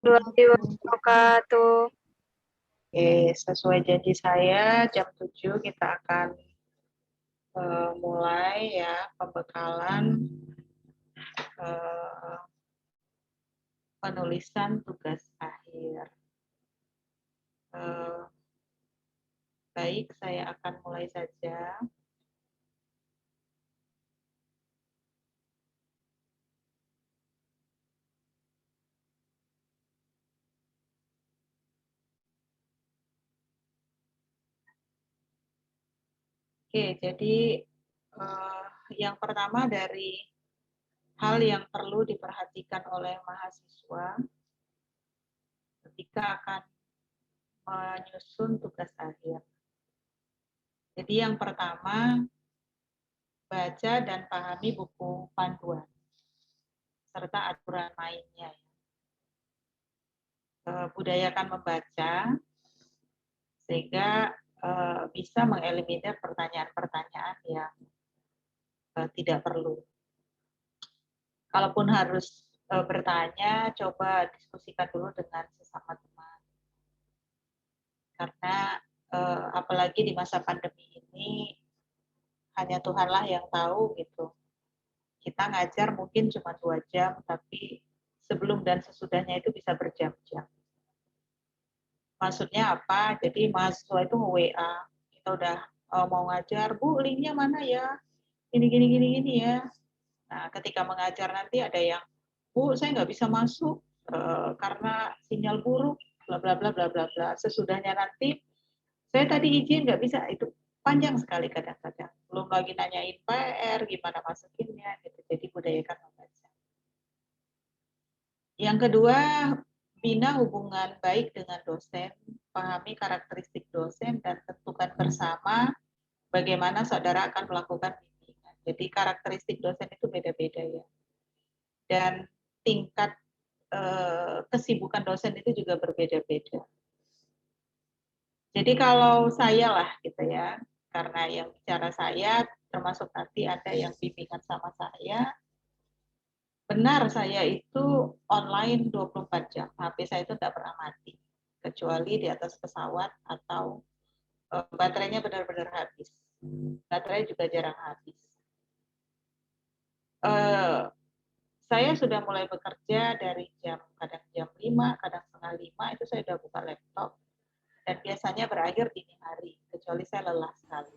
warahmatullahi wabarakatuh. Oke, sesuai janji saya, jam 7 kita akan mulai ya pembekalan penulisan tugas akhir. Baik, saya akan mulai saja. Oke, jadi yang pertama dari hal yang perlu diperhatikan oleh mahasiswa ketika akan menyusun tugas akhir. Jadi yang pertama, baca dan pahami buku panduan serta aturan mainnya. Budayakan membaca sehingga bisa mengeliminir pertanyaan-pertanyaan yang tidak perlu. Kalaupun harus bertanya, coba diskusikan dulu dengan sesama teman. Karena apalagi di masa pandemi ini hanya Tuhanlah yang tahu gitu. Kita ngajar mungkin cuma 2 jam, tapi sebelum dan sesudahnya itu bisa berjam-jam. Maksudnya apa? Jadi mahasiswa itu nge-WA, kita udah mau ngajar, Bu linknya mana ya? Gini ya. Nah, ketika mengajar nanti ada yang, Bu saya nggak bisa masuk karena sinyal buruk, bla bla bla bla bla bla. Sesudahnya nanti, saya tadi izin nggak bisa, itu panjang sekali kadang-kadang. Belum lagi nanyain PR, gimana masukinnya, gitu. Jadi budayakan membaca. Yang kedua, bina hubungan baik dengan dosen, pahami karakteristik dosen, dan tentukan bersama bagaimana saudara akan melakukan bimbingan. Jadi karakteristik dosen itu beda-beda ya. Dan tingkat kesibukan dosen itu juga berbeda-beda. Jadi kalau saya lah gitu ya, karena yang bicara saya, termasuk nanti ada yang bimbingan sama saya, benar saya itu online 24 jam. HP saya itu tidak pernah mati. Kecuali di atas pesawat atau baterainya benar-benar habis. Baterai juga jarang habis. Saya sudah mulai bekerja dari kadang jam 5, kadang setengah 5, itu saya sudah buka laptop. Dan biasanya berakhir dini hari, kecuali saya lelah sekali.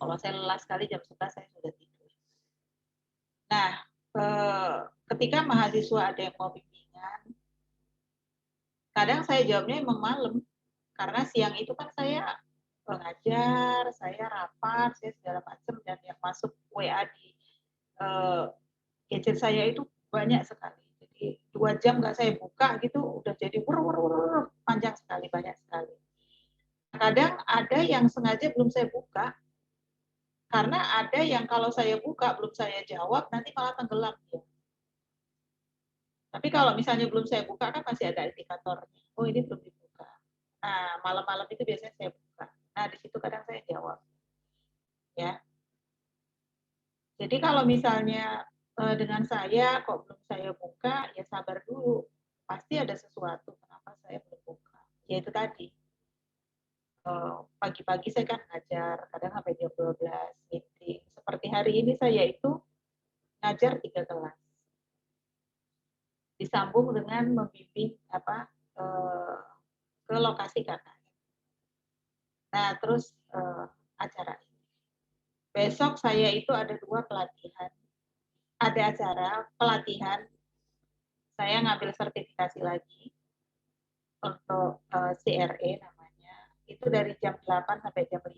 Kalau saya lelah sekali jam 11 saya sudah tidur. Nah, ketika mahasiswa ada yang mau bimbingan, kadang saya jawabnya emang malam, karena siang itu kan saya mengajar, saya rapat, saya segala macam, dan yang masuk WA di gadget saya itu banyak sekali. Jadi 2 jam nggak saya buka gitu, udah jadi panjang sekali, banyak sekali. Kadang ada yang sengaja belum saya buka, karena ada yang kalau saya buka belum saya jawab, nanti malah tenggelam ya. Tapi kalau misalnya belum saya buka kan masih ada indikatornya. Oh ini belum dibuka. Nah malam-malam itu biasanya saya buka. Nah di situ kadang saya jawab. Ya. Jadi kalau misalnya dengan saya kok belum saya buka, ya sabar dulu. Pasti ada sesuatu kenapa saya belum buka. Ya itu tadi. Pagi-pagi saya kan ngajar, kadang sampai jam 12 meeting. Seperti hari ini saya itu ngajar 3 kelas. Disambung dengan membimbing ke lokasi kakaknya. Nah, terus acara ini. Besok saya itu ada 2 pelatihan. Ada acara pelatihan, saya ngambil sertifikasi lagi untuk CRE namanya. Itu dari jam 8 sampai jam 5.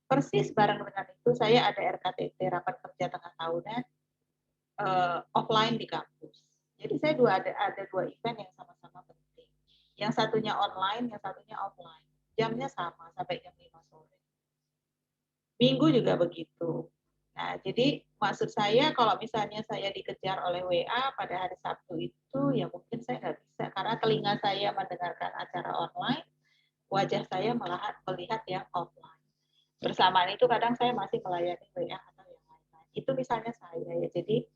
Persis bareng dengan itu saya ada RKTT, rapat kerja tengah tahunan, offline di kampus. Jadi saya ada 2 event yang sama-sama penting. Yang satunya online, yang satunya offline. Jamnya sama sampai jam 5 sore. Minggu juga begitu. Nah, jadi maksud saya kalau misalnya saya dikejar oleh WA pada hari Sabtu itu, ya mungkin saya nggak bisa. Karena telinga saya mendengarkan acara online, wajah saya melihat yang offline. Bersamaan itu kadang saya masih melayani WA atau yang lain-lain. Itu misalnya saya ya. Jadi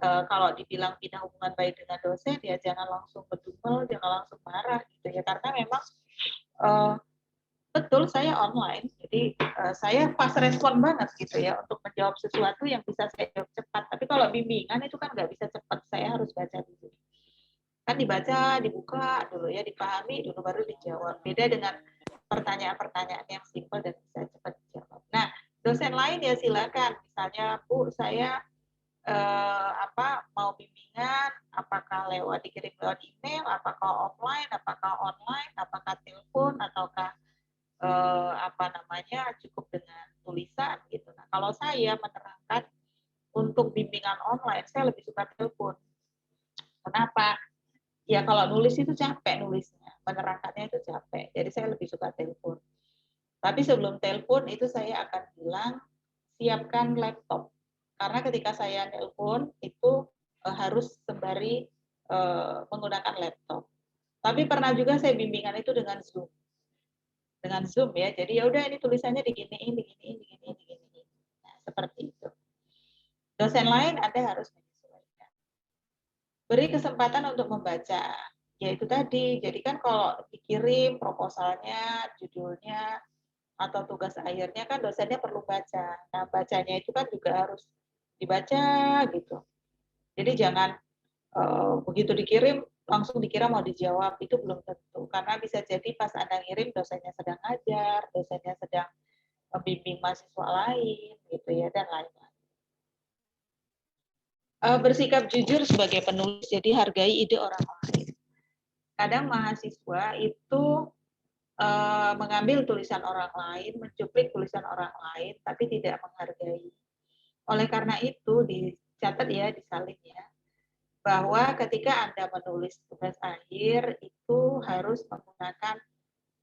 kalau dibilang bina hubungan baik dengan dosen, ya jangan langsung bedumel, jangan langsung marah gitu ya, karena memang betul saya online, jadi saya fast respon banget gitu ya untuk menjawab sesuatu yang bisa saya jawab cepat. Tapi kalau bimbingan itu kan nggak bisa cepat, saya harus baca dulu. Kan dibaca, dibuka dulu ya, dipahami dulu baru dijawab. Beda dengan pertanyaan-pertanyaan yang simpel dan bisa cepat dijawab. Nah, dosen lain ya silakan. Misalnya, Bu, saya mau bimbingan, apakah dikirim lewat email, apakah offline, apakah online, apakah telepon, ataukah cukup dengan tulisan gitu. Nah, kalau saya menerangkan untuk bimbingan online, saya lebih suka telepon. Kenapa? Ya kalau nulis itu capek nulisnya, menerangkannya itu capek. Jadi saya lebih suka telepon. Tapi sebelum telepon itu saya akan bilang siapkan laptop. Karena ketika saya telepon itu harus sembari menggunakan laptop. Tapi pernah juga saya bimbingan itu dengan Zoom. Dengan Zoom ya. Jadi ya udah ini tulisannya diginiin. Nah, seperti itu. Dosen lain Anda harus menyesuaikan. Beri kesempatan untuk membaca. Ya itu tadi. Jadi kan kalau dikirim proposalnya, judulnya, atau tugas akhirnya kan dosennya perlu baca. Nah, bacanya itu kan juga harus dibaca gitu. Jadi jangan begitu dikirim langsung dikira mau dijawab, itu belum tentu. Karena bisa jadi pas Anda ngirim dosennya sedang ngajar, dosennya sedang membimbing mahasiswa lain gitu ya, dan lain-lain. Bersikap jujur sebagai penulis, jadi hargai ide orang lain. Kadang mahasiswa itu mengambil tulisan orang lain, mencuplik tulisan orang lain, tapi tidak menghargai. Oleh karena itu, dicatat ya, disalin ya, bahwa ketika Anda menulis tugas akhir, itu harus menggunakan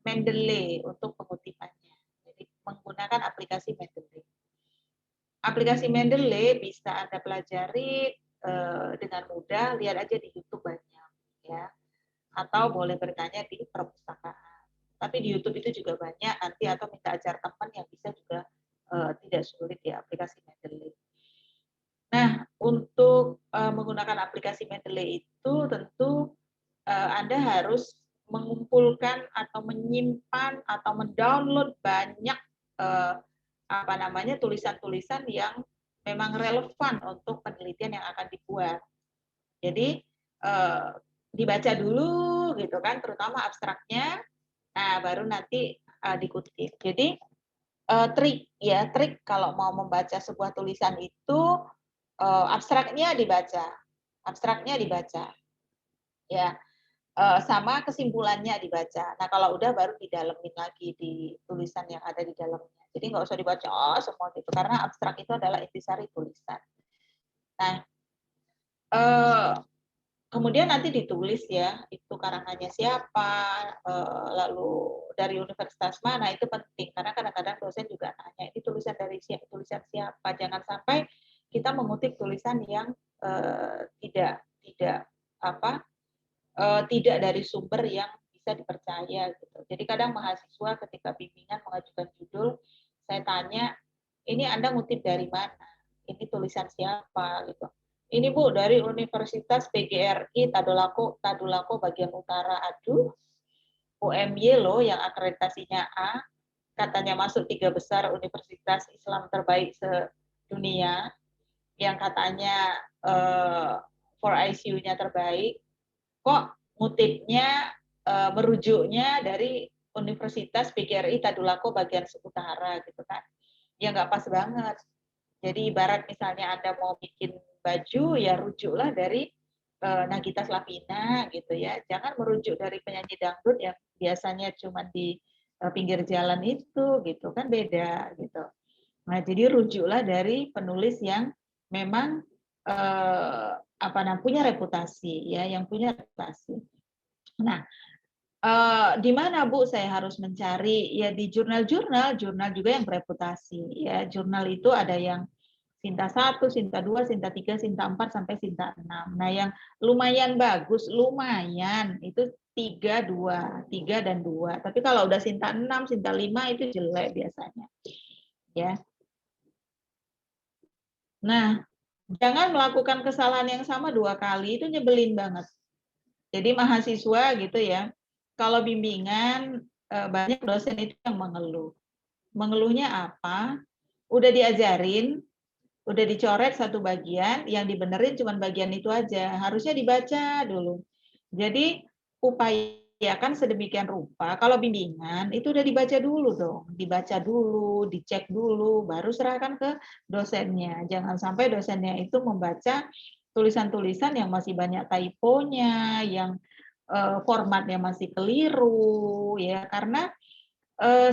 Mendeley untuk pengutipannya. Jadi menggunakan aplikasi Mendeley. Aplikasi Mendeley bisa Anda pelajari dengan mudah, lihat aja di YouTube banyak, ya. Atau boleh bertanya di perpustakaan. Tapi di YouTube itu juga banyak nanti, atau minta ajar teman yang bisa juga tidak sulit ya, aplikasi Mendeley. Nah, untuk menggunakan aplikasi Mendeley itu tentu Anda harus mengumpulkan atau menyimpan atau mendownload banyak tulisan-tulisan yang memang relevan untuk penelitian yang akan dibuat. Jadi dibaca dulu gitu kan, terutama abstraknya. Nah, baru nanti dikutip. Jadi trik kalau mau membaca sebuah tulisan itu abstraknya dibaca, ya, sama kesimpulannya dibaca. Nah, kalau udah baru didalemin lagi di tulisan yang ada di dalamnya. Jadi nggak usah dibaca semua gitu, karena abstrak itu adalah intisari tulisan. Nah, kemudian nanti ditulis ya, itu karangannya siapa, lalu dari universitas mana, itu penting. Karena kadang-kadang dosen juga nanya, ini tulisan tulisan siapa. Jangan sampai kita mengutip tulisan yang tidak dari sumber yang bisa dipercaya gitu. Jadi kadang mahasiswa ketika bimbingan mengajukan judul, saya tanya, ini Anda ngutip dari mana? Ini tulisan siapa gitu. Ini Bu dari Universitas PGRI Tadulako bagian utara. Aduh, UMY loh yang akreditasinya A, katanya masuk 3 besar universitas Islam terbaik sedunia, yang katanya for ICU-nya terbaik, kok ngutipnya merujuknya dari Universitas PGRI Tadulako bagian utara gitu kan. Ya nggak pas banget. Jadi ibarat misalnya Anda mau bikin baju, ya rujuklah dari Nagita Slavina gitu ya. Jangan merujuk dari penyanyi dangdut yang biasanya cuma di pinggir jalan itu gitu kan, beda gitu. Nah, jadi rujuklah dari penulis yang memang punya reputasi ya, yang punya reputasi. Nah, di mana Bu saya harus mencari? Ya di jurnal juga yang bereputasi ya. Jurnal itu ada yang Sinta 1, Sinta 2, Sinta 3, Sinta 4 sampai Sinta 6. Nah, yang lumayan bagus, itu 3 dan 2. Tapi kalau udah Sinta 6, Sinta 5 itu jelek biasanya. Ya. Nah, Jangan melakukan kesalahan yang sama 2 kali, itu nyebelin banget. Jadi mahasiswa gitu ya, kalau bimbingan, banyak dosen itu yang mengeluh. Mengeluhnya apa? Udah diajarin, udah dicoret satu bagian, yang dibenerin cuma bagian itu aja, harusnya dibaca dulu. Jadi upayakan sedemikian rupa, kalau bimbingan itu udah dibaca dulu dong, dibaca dulu, dicek dulu, baru serahkan ke dosennya. Jangan sampai dosennya itu membaca tulisan-tulisan yang masih banyak typonya, yang formatnya masih keliru, ya karena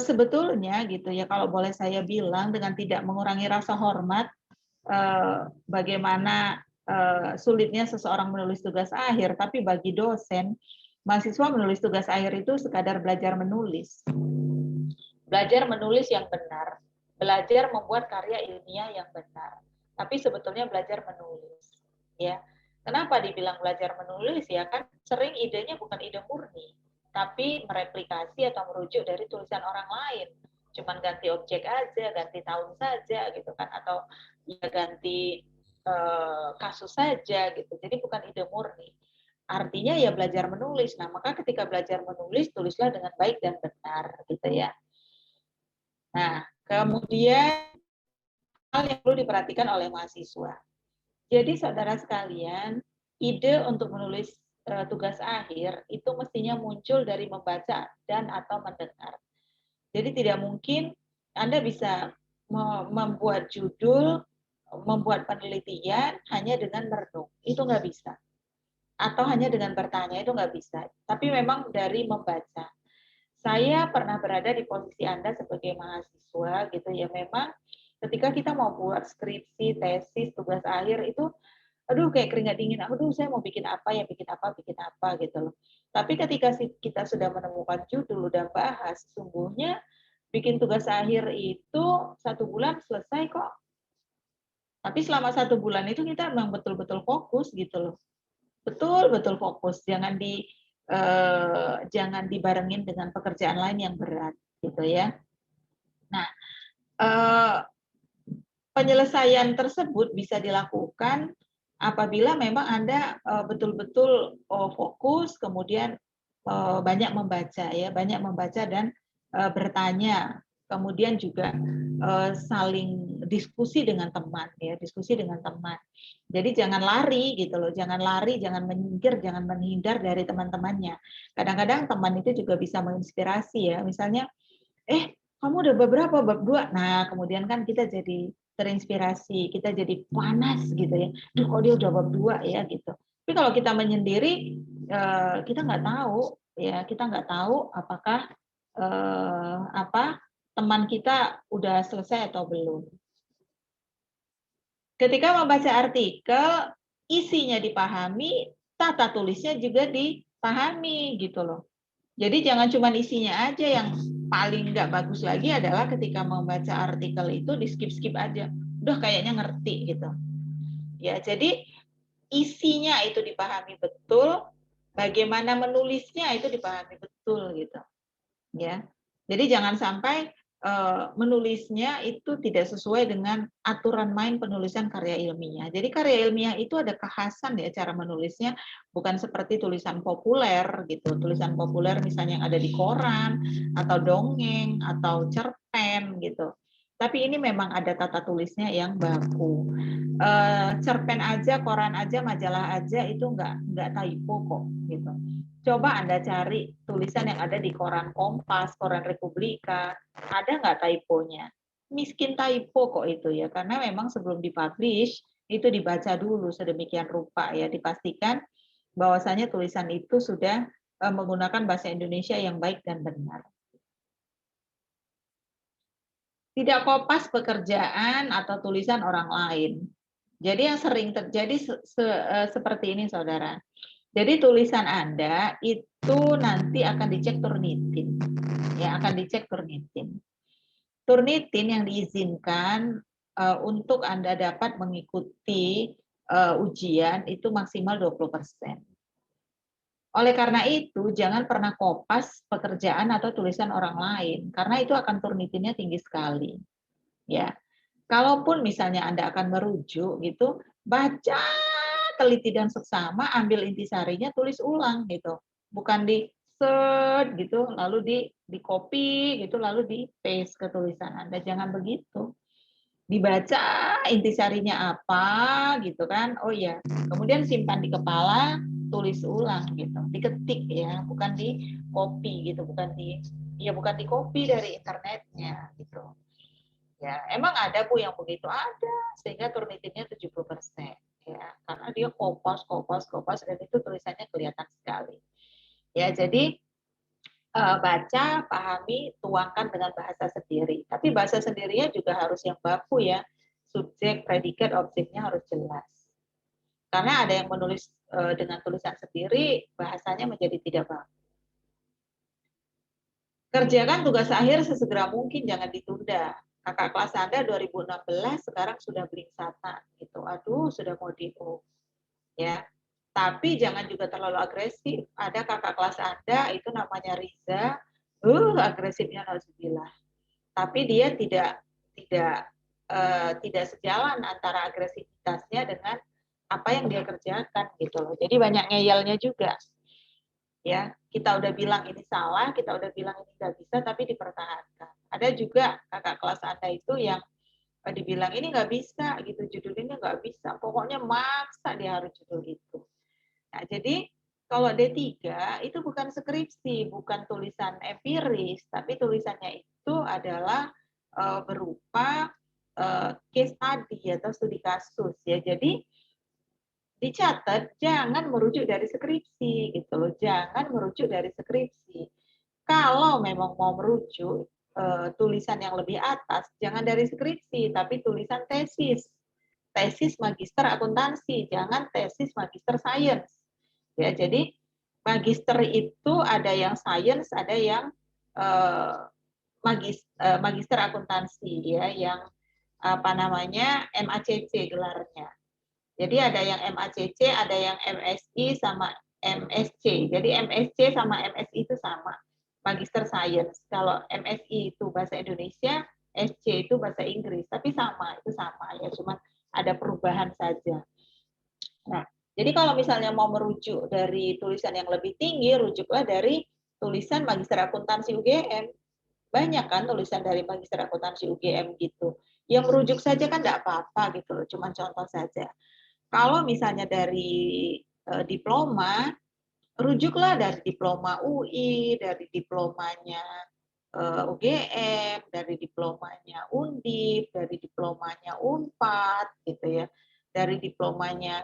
sebetulnya gitu ya, kalau boleh saya bilang dengan tidak mengurangi rasa hormat, bagaimana sulitnya seseorang menulis tugas akhir, tapi bagi dosen, mahasiswa menulis tugas akhir itu sekadar belajar menulis. Belajar menulis yang benar, belajar membuat karya ilmiah yang benar. Tapi sebetulnya belajar menulis, ya. Kenapa dibilang belajar menulis ya? Kan sering idenya bukan ide murni, tapi mereplikasi atau merujuk dari tulisan orang lain. Cuman ganti objek aja, ganti tahun saja gitu kan, atau ya ganti kasus saja gitu. Jadi bukan ide murni. Artinya ya belajar menulis. Nah, maka ketika belajar menulis, tulislah dengan baik dan benar gitu ya. Nah, kemudian hal yang perlu diperhatikan oleh mahasiswa. Jadi saudara sekalian, ide untuk menulis tugas akhir itu mestinya muncul dari membaca dan atau mendengar. Jadi tidak mungkin Anda bisa membuat judul, membuat penelitian hanya dengan merenung. Itu nggak bisa. Atau hanya dengan bertanya, itu nggak bisa. Tapi memang dari membaca. Saya pernah berada di posisi Anda sebagai mahasiswa gitu ya. Memang ketika kita mau buat skripsi, tesis, tugas akhir itu aduh kayak keringat dingin, aduh saya mau bikin apa ya, bikin apa gitu loh. Tapi ketika kita sudah menemukan judul dan bahas, sesungguhnya bikin tugas akhir itu 1 bulan selesai kok. Tapi selama 1 bulan itu kita memang betul-betul fokus gitu loh. Betul-betul fokus, jangan dibarengin dengan pekerjaan lain yang berat gitu ya. Nah, eh, penyelesaian tersebut bisa dilakukan apabila memang Anda betul-betul fokus, kemudian banyak membaca ya, banyak membaca dan bertanya, kemudian juga saling diskusi dengan teman ya, diskusi dengan teman. Jadi jangan lari gitu loh, jangan lari, jangan menyingkir, jangan menghindar dari teman-temannya. Kadang-kadang teman itu juga bisa menginspirasi ya, misalnya kamu udah beberapa bab 2. Nah, kemudian kan kita jadi terinspirasi, kita jadi panas gitu ya. Duh, kok dia udah bab 2 ya gitu. Tapi kalau kita menyendiri, kita nggak tahu ya, kita nggak tahu apakah teman kita udah selesai atau belum. Ketika membaca artikel, isinya dipahami, tata tulisnya juga dipahami gitu loh. Jadi jangan cuma isinya aja, yang paling nggak bagus lagi adalah ketika membaca artikel itu di skip-skip aja. Udah kayaknya ngerti gitu. Ya, jadi isinya itu dipahami betul, bagaimana menulisnya itu dipahami betul gitu. Ya. Jadi jangan sampai menulisnya itu tidak sesuai dengan aturan main penulisan karya ilmiah. Jadi karya ilmiah itu ada kekhasan ya cara menulisnya, bukan seperti tulisan populer gitu. Tulisan populer misalnya yang ada di koran atau dongeng atau cerpen gitu. Tapi ini memang ada tata tulisnya yang baku. Cerpen aja, koran aja, majalah aja itu nggak typo kok gitu. Coba Anda cari tulisan yang ada di koran Kompas, koran Republika, ada nggak typonya? Miskin typo kok itu ya, karena memang sebelum dipublish itu dibaca dulu sedemikian rupa ya, dipastikan bahwasanya tulisan itu sudah menggunakan bahasa Indonesia yang baik dan benar. Tidak kopas pekerjaan atau tulisan orang lain. Jadi yang sering terjadi seperti ini, saudara. Jadi tulisan Anda itu nanti akan dicek Turnitin, ya akan dicek Turnitin. Turnitin yang diizinkan untuk Anda dapat mengikuti ujian itu maksimal 20%. Oleh karena itu, jangan pernah kopas pekerjaan atau tulisan orang lain, karena itu akan Turnitinnya tinggi sekali. Ya, Kalaupun misalnya Anda akan merujuk gitu, baca teliti dan seksama, ambil intisarinya, tulis ulang gitu. Bukan di search gitu, lalu di copy gitu, lalu di paste ke tulisan Anda. Jangan begitu. Dibaca intisarinya apa gitu kan. Oh ya, kemudian simpan di kepala, tulis ulang gitu. Diketik ya, bukan di copy gitu, bukan di copy dari internetnya gitu. Ya, emang ada Bu yang begitu ada, sehingga Turnitinnya 70%. Ya, karena dia kopas dan itu tulisannya kelihatan sekali. Ya, jadi baca, pahami, tuangkan dengan bahasa sendiri. Tapi bahasa sendirinya juga harus yang baku ya. Subjek, predikat, objeknya harus jelas. Karena ada yang menulis dengan tulisan sendiri, bahasanya menjadi tidak baku. Kerjakan tugas akhir sesegera mungkin, jangan ditunda. Kakak kelas Anda 2016 sekarang sudah belingsatan gitu. Aduh, sudah mau DO. Ya. Tapi jangan juga terlalu agresif. Ada kakak kelas Anda itu namanya Riza, agresifnya nauzubillah. Tapi dia tidak sejalan antara agresivitasnya dengan apa yang dia kerjakan gitu loh. Jadi banyak ngeyelnya juga. Ya, kita udah bilang ini salah, kita udah bilang ini nggak bisa, tapi dipertahankan. Ada juga kakak kelas Anda itu yang dibilang ini nggak bisa, gitu, judul ini nggak bisa, pokoknya maksa dia harus judul itu. Nah, jadi kalau D3 itu bukan skripsi, bukan tulisan empiris, tapi tulisannya itu adalah berupa case study atau studi kasus ya. Jadi dicatat jangan merujuk dari skripsi gitu loh, jangan merujuk dari skripsi. Kalau memang mau merujuk tulisan yang lebih atas, jangan dari skripsi, tapi tulisan tesis. Tesis magister akuntansi, jangan tesis magister sains. Ya, jadi magister itu ada yang sains, ada yang magister akuntansi ya, yang apa namanya MACC gelarnya. Jadi ada yang MACC, ada yang MSI sama MSC. Jadi MSC sama MSI itu sama. Magister Science. Kalau MSI itu bahasa Indonesia, SC itu bahasa Inggris. Tapi sama, itu sama ya. Cuma ada perubahan saja. Nah, jadi kalau misalnya mau merujuk dari tulisan yang lebih tinggi, rujuklah dari tulisan Magister Akuntansi UGM. Banyak kan tulisan dari Magister Akuntansi UGM gitu. Yang merujuk saja kan tidak apa-apa gitu loh, cuma contoh saja. Kalau misalnya dari diploma, rujuklah dari diploma UI, dari diplomanya UGM, dari diplomanya Undip, dari diplomanya Unpad, gitu ya, dari diplomanya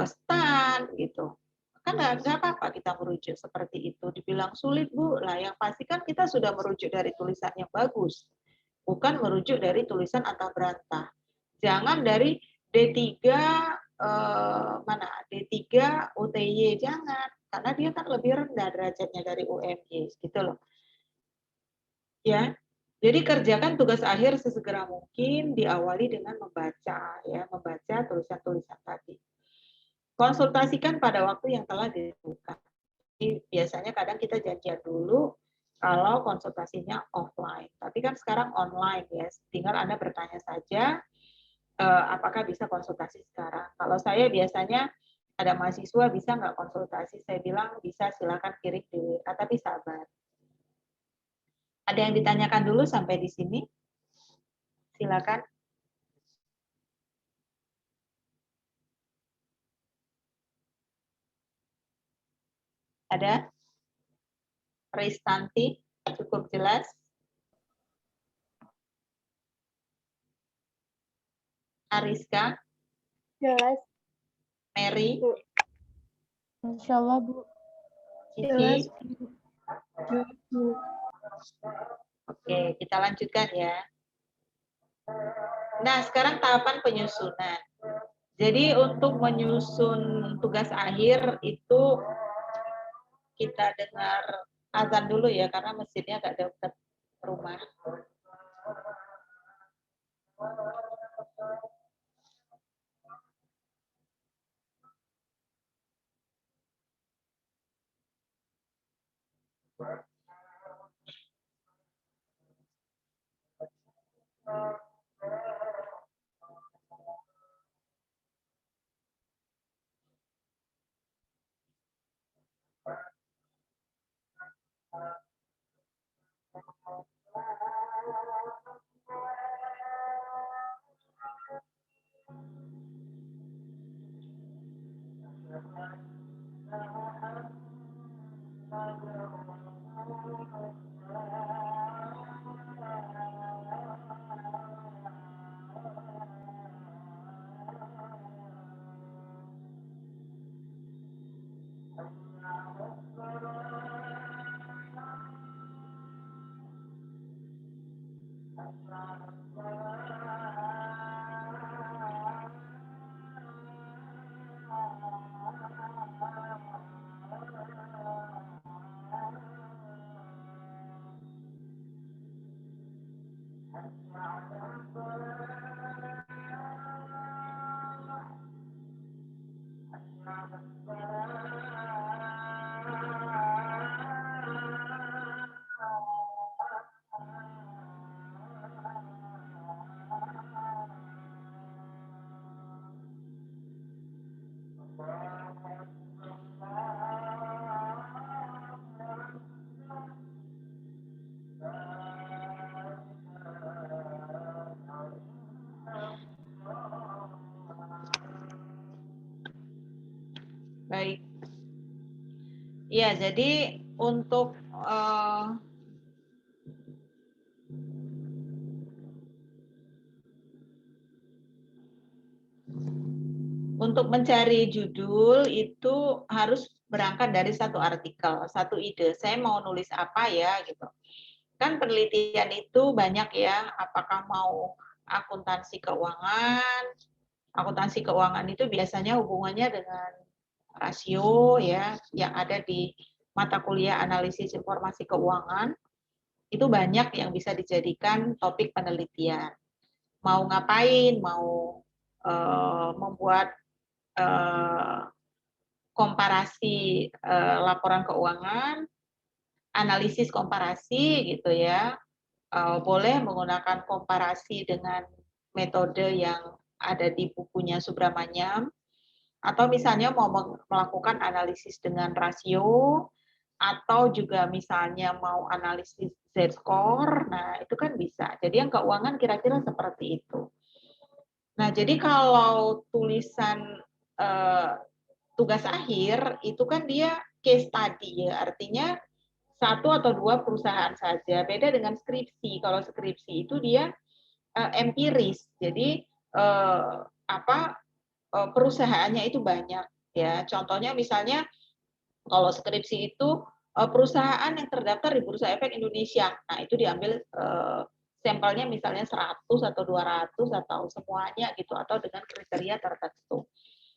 STAN, gitu. Kan nggak apa-apa kita merujuk seperti itu. Dibilang sulit, Bu. Lah, yang pasti kan kita sudah merujuk dari tulisan yang bagus, bukan merujuk dari tulisan antah berantah. Jangan dari D3 mana D3 UTY, jangan, karena dia kan lebih rendah derajatnya dari UMY gitu loh. Ya. Jadi kerjakan tugas akhir sesegera mungkin, diawali dengan membaca ya, membaca tulisan-tulisan tadi. Konsultasikan pada waktu yang telah ditentukan. Jadi biasanya kadang kita janjian dulu kalau konsultasinya offline. Tapi kan sekarang online ya, tinggal Anda bertanya saja apakah bisa konsultasi sekarang. Kalau saya biasanya ada mahasiswa bisa nggak konsultasi, saya bilang bisa, silakan kirim di WA, tapi sabar. Ada yang ditanyakan dulu sampai di sini? Silakan. Ada? Ristanti, cukup jelas? Ariska? Jelas. Mary? Insya Allah, Bu. Cici? Jelas, Bu. Oke, kita lanjutkan ya. Nah, sekarang tahapan penyusunan. Jadi untuk menyusun tugas akhir itu kita dengar azan dulu ya, karena masjidnya agak dekat rumah. Baik. Ya, jadi untuk mencari judul itu harus berangkat dari satu artikel, satu ide. Saya mau nulis apa ya gitu. Kan penelitian itu banyak ya, apakah mau akuntansi keuangan. Akuntansi keuangan itu biasanya hubungannya dengan rasio ya yang ada di mata kuliah analisis informasi keuangan. Itu banyak yang bisa dijadikan topik penelitian. Mau ngapain, mau membuat komparasi laporan keuangan, analisis komparasi gitu ya. Boleh menggunakan komparasi dengan metode yang ada di bukunya Subramanyam, atau misalnya mau melakukan analisis dengan rasio, atau juga misalnya mau analisis Z-score, nah itu kan bisa. Jadi yang keuangan kira-kira seperti itu. Nah, jadi kalau tulisan tugas akhir itu kan dia case study ya, artinya satu atau dua perusahaan saja. Beda dengan skripsi. Kalau skripsi itu dia empiris. Jadi perusahaannya itu banyak ya. Contohnya misalnya kalau skripsi itu perusahaan yang terdaftar di Bursa Efek Indonesia. Nah, itu diambil sampelnya misalnya 100 atau 200 atau semuanya gitu, atau dengan kriteria tertentu.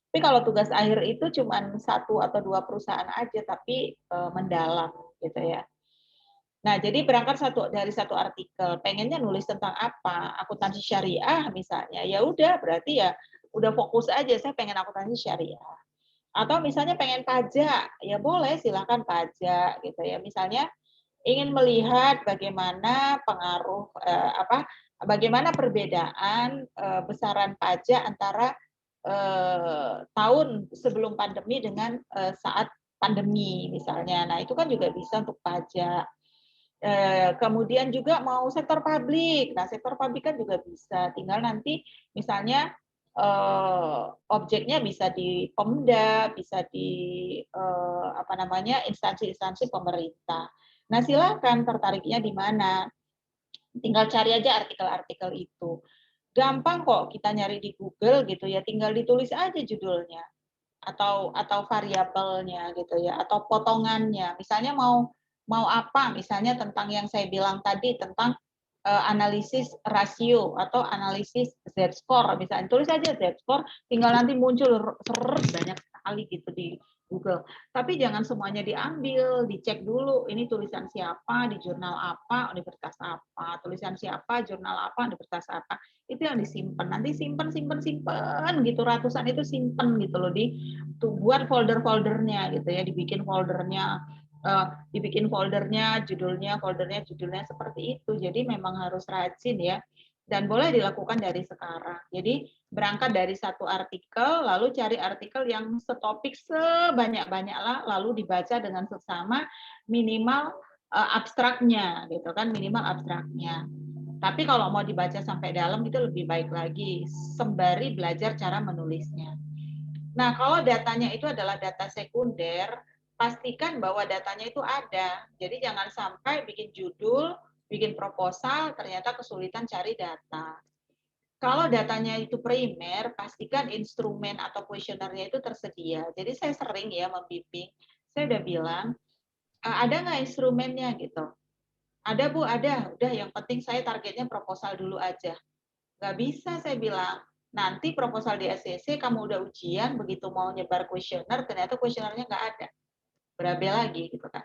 Tapi kalau tugas akhir itu cuma satu atau dua perusahaan aja, tapi mendalam gitu ya. Nah, jadi berangkat dari satu artikel, pengennya nulis tentang apa? Akuntansi syariah misalnya. Ya udah, berarti ya udah fokus aja, saya pengen akuntansi syariah. Atau misalnya pengen pajak, ya boleh silakan pajak gitu ya. Misalnya ingin melihat bagaimana pengaruh bagaimana perbedaan besaran pajak antara tahun sebelum pandemi dengan saat pandemi misalnya. Nah, itu kan juga bisa untuk pajak. Kemudian juga mau sektor publik. Nah, sektor publik kan juga bisa. Tinggal nanti misalnya objeknya bisa di Pemda, bisa di instansi-instansi pemerintah. Nah, silakan tertariknya di mana. Tinggal cari aja artikel-artikel itu. Gampang kok kita nyari di Google gitu ya, tinggal ditulis aja judulnya atau variabelnya gitu ya, atau potongannya. Misalnya mau apa, misalnya tentang yang saya bilang tadi tentang analisis rasio atau analisis Z-score, misalnya tulis aja Z-score, tinggal nanti muncul banyak sekali gitu di Google. Tapi jangan semuanya diambil, dicek dulu ini tulisan siapa, di jurnal apa, universitas apa, tulisan siapa, jurnal apa, universitas apa. Itu yang disimpan. Nanti simpan gitu, ratusan itu simpan gitu loh, buat folder-foldernya gitu ya, dibikin foldernya judulnya seperti itu. Jadi memang harus rajin ya, dan boleh dilakukan dari sekarang. Jadi berangkat dari satu artikel, lalu cari artikel yang setopik sebanyak-banyaknya, lalu dibaca dengan seksama, minimal abstraknya gitu kan, minimal abstraknya. Tapi kalau mau dibaca sampai dalam itu lebih baik lagi, sembari belajar cara menulisnya. Nah, kalau datanya itu adalah data sekunder, pastikan bahwa datanya itu ada. Jadi jangan sampai bikin judul, bikin proposal, ternyata kesulitan cari data. Kalau datanya itu primer, pastikan instrumen atau kuesionernya itu tersedia. Jadi saya sering ya membimbing, saya udah bilang, ada nggak instrumennya gitu? Ada Bu, ada. Udah yang penting saya targetnya proposal dulu aja. Nggak bisa saya bilang. Nanti proposal di SCC kamu udah ujian, begitu mau nyebar kuesioner, ternyata kuesionernya nggak ada. Berabe lagi gitu kan.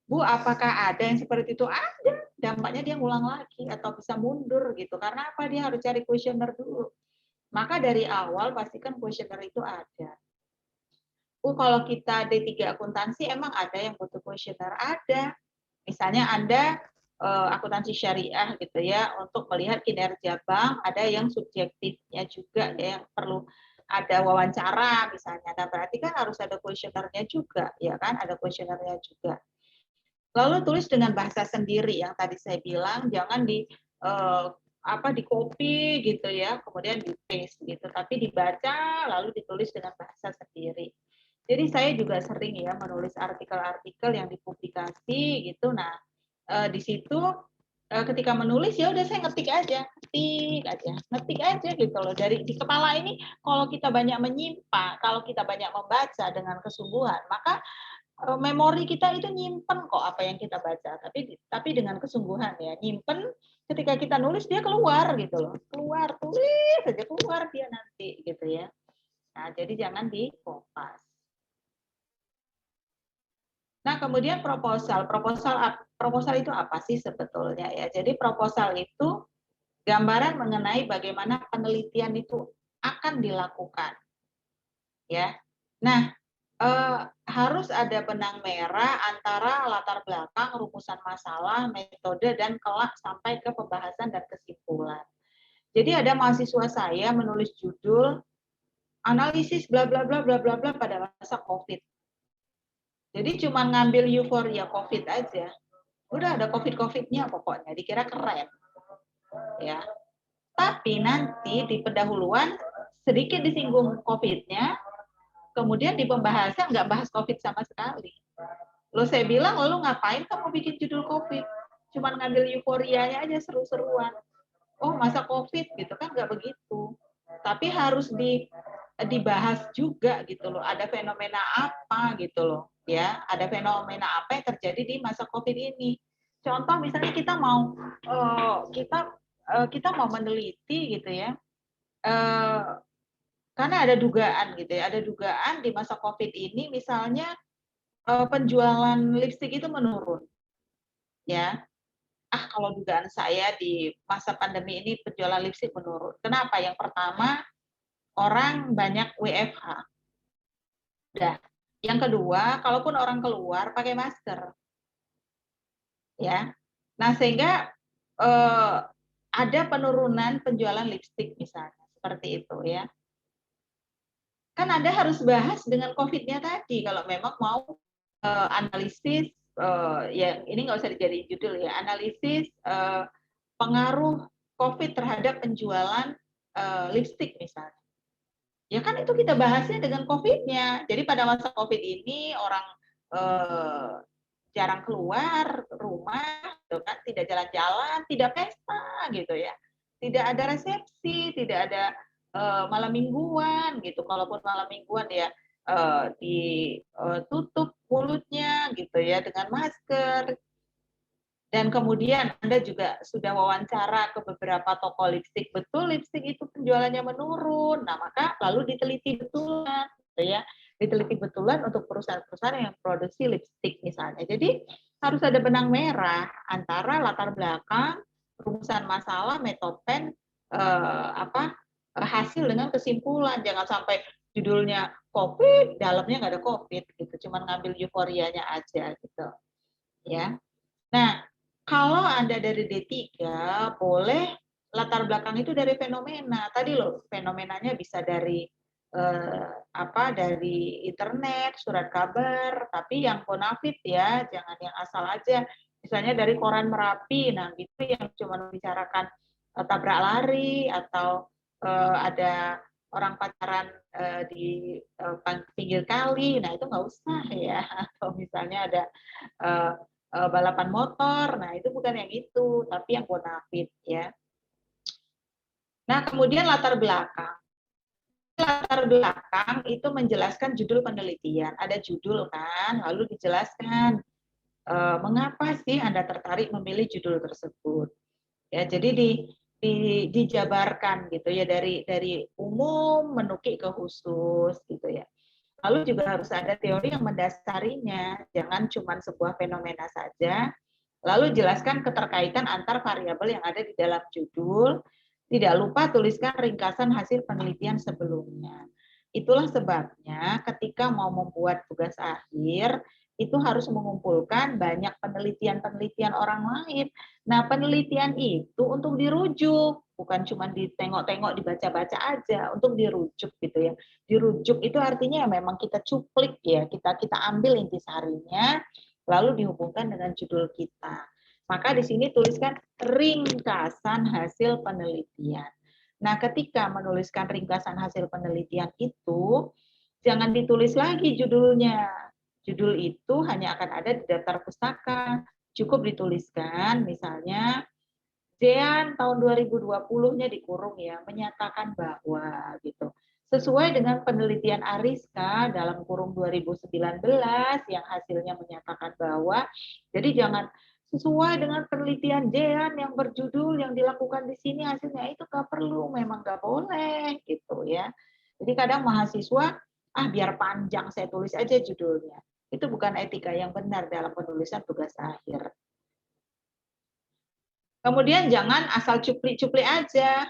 Bu, apakah ada yang seperti itu? Ada. Dampaknya dia ngulang lagi atau bisa mundur gitu. Karena apa? Dia harus cari kuesioner dulu. Maka dari awal pastikan kuesioner itu ada. Kalau kita D3 akuntansi emang ada yang butuh kuesioner? Ada. Misalnya Anda akuntansi syariah gitu ya, untuk melihat kinerja bank, ada yang subjektifnya juga ya, yang perlu ada wawancara misalnya. Nah, berarti kan harus ada kuesionernya juga, ya kan? Ada kuesionernya juga. Lalu tulis dengan bahasa sendiri yang tadi saya bilang, jangan di copy gitu ya, kemudian di paste gitu, tapi dibaca lalu ditulis dengan bahasa sendiri. Jadi saya juga sering ya menulis artikel-artikel yang dipublikasi gitu. Nah, di situ ketika menulis ya udah saya ngetik aja gitu loh. Dari di kepala ini kalau kita banyak menyimpang, kalau kita banyak membaca dengan kesungguhan, maka memori kita itu nyimpen kok apa yang kita baca, tapi dengan kesungguhan ya, nyimpen. Ketika kita nulis dia keluar gitu loh, keluar, tulis saja keluar dia nanti gitu ya. Nah, jadi jangan dikopas. Nah, kemudian proposal itu apa sih sebetulnya ya? Jadi proposal itu gambaran mengenai bagaimana penelitian itu akan dilakukan ya. Nah, harus ada benang merah antara latar belakang, rumusan masalah, metode, dan kelak sampai ke pembahasan dan kesimpulan. Jadi ada mahasiswa saya menulis judul analisis bla bla bla bla bla bla pada masa COVID. Jadi cuma ngambil euforia COVID aja. Udah ada COVID-COVID-nya pokoknya, dikira keren. Ya. Tapi nanti di pendahuluan sedikit disinggung COVID-nya, kemudian di pembahasan nggak bahas COVID sama sekali. Lo saya bilang, lo ngapain kamu bikin judul COVID? Cuman ngambil euforianya aja seru-seruan. Oh, masa COVID gitu kan nggak begitu. Tapi harus dibahas juga gitu loh. Ada fenomena apa gitu loh, ya. Ada fenomena apa yang terjadi di masa COVID ini. Contoh misalnya kita mau meneliti gitu ya. Karena ada dugaan gitu ya. Ada dugaan di masa COVID ini misalnya penjualan lipstik itu menurun. Ya, kalau dugaan saya di masa pandemi ini penjualan lipstik menurun. Kenapa? Yang pertama, orang banyak WFH. Udah. Yang kedua, kalaupun orang keluar pakai masker. Ya. Nah, sehingga ada penurunan penjualan lipstik misalnya, seperti itu ya. Kan Anda harus bahas dengan COVID-nya tadi kalau memang mau analisis, ya ini nggak usah dijadiin judul ya, analisis pengaruh COVID terhadap penjualan lipstik misalnya. Ya kan itu kita bahasnya dengan COVID-nya. Jadi pada masa COVID ini orang jarang keluar rumah, gitu kan, tidak jalan-jalan, tidak pesta gitu ya. Tidak ada resepsi, tidak ada malam mingguan gitu. Kalaupun malam mingguan ya ditutup mulutnya gitu ya dengan masker. Dan kemudian Anda juga sudah wawancara ke beberapa toko lipstik, betul lipstik itu penjualannya menurun. Nah, maka lalu diteliti betulan, gitu ya. Diteliti betulan untuk perusahaan-perusahaan yang produksi lipstik misalnya. Jadi harus ada benang merah antara latar belakang, rumusan masalah, metopen, hasil dengan kesimpulan. Jangan sampai judulnya COVID, dalamnya nggak ada COVID gitu, cuman ngambil euforianya aja gitu. Ya. Nah, kalau Anda dari D3, boleh latar belakang itu dari fenomena. Tadi loh, fenomenanya bisa dari dari internet, surat kabar, tapi yang bonafit ya, jangan yang asal aja. Misalnya dari koran Merapi, nah gitu yang cuma membicarakan tabrak lari atau ada orang pacaran di pinggir kali, nah itu nggak usah ya. Atau misalnya ada balapan motor, nah itu bukan yang itu, tapi yang bonafit ya. Nah kemudian latar belakang. Latar belakang itu menjelaskan judul penelitian. Ada judul kan, lalu dijelaskan mengapa sih Anda tertarik memilih judul tersebut. Ya, jadi dijabarkan gitu ya dari umum menukik ke khusus gitu ya. Lalu juga harus ada teori yang mendasarinya, jangan cuma sebuah fenomena saja. Lalu jelaskan keterkaitan antar variabel yang ada di dalam judul. Tidak lupa tuliskan ringkasan hasil penelitian sebelumnya. Itulah sebabnya ketika mau membuat tugas akhir, itu harus mengumpulkan banyak penelitian-penelitian orang lain. Nah, penelitian itu untuk dirujuk, bukan cuma ditengok-tengok, dibaca-baca aja, untuk dirujuk gitu ya. Dirujuk itu artinya memang kita cuplik ya, kita ambil intisarinya, lalu dihubungkan dengan judul kita. Maka di sini tuliskan ringkasan hasil penelitian. Nah, ketika menuliskan ringkasan hasil penelitian itu, jangan ditulis lagi judulnya. Judul itu hanya akan ada di daftar pustaka. Cukup dituliskan, misalnya, Zean tahun 2020-nya dikurung ya, menyatakan bahwa gitu. Sesuai dengan penelitian Ariska dalam kurung 2019 yang hasilnya menyatakan bahwa, jadi jangan sesuai dengan penelitian Zean yang berjudul yang dilakukan di sini hasilnya itu nggak perlu, memang nggak boleh gitu ya. Jadi kadang mahasiswa, biar panjang saya tulis aja judulnya. Itu bukan etika yang benar dalam penulisan tugas akhir. Kemudian jangan asal cuplik-cuplik aja,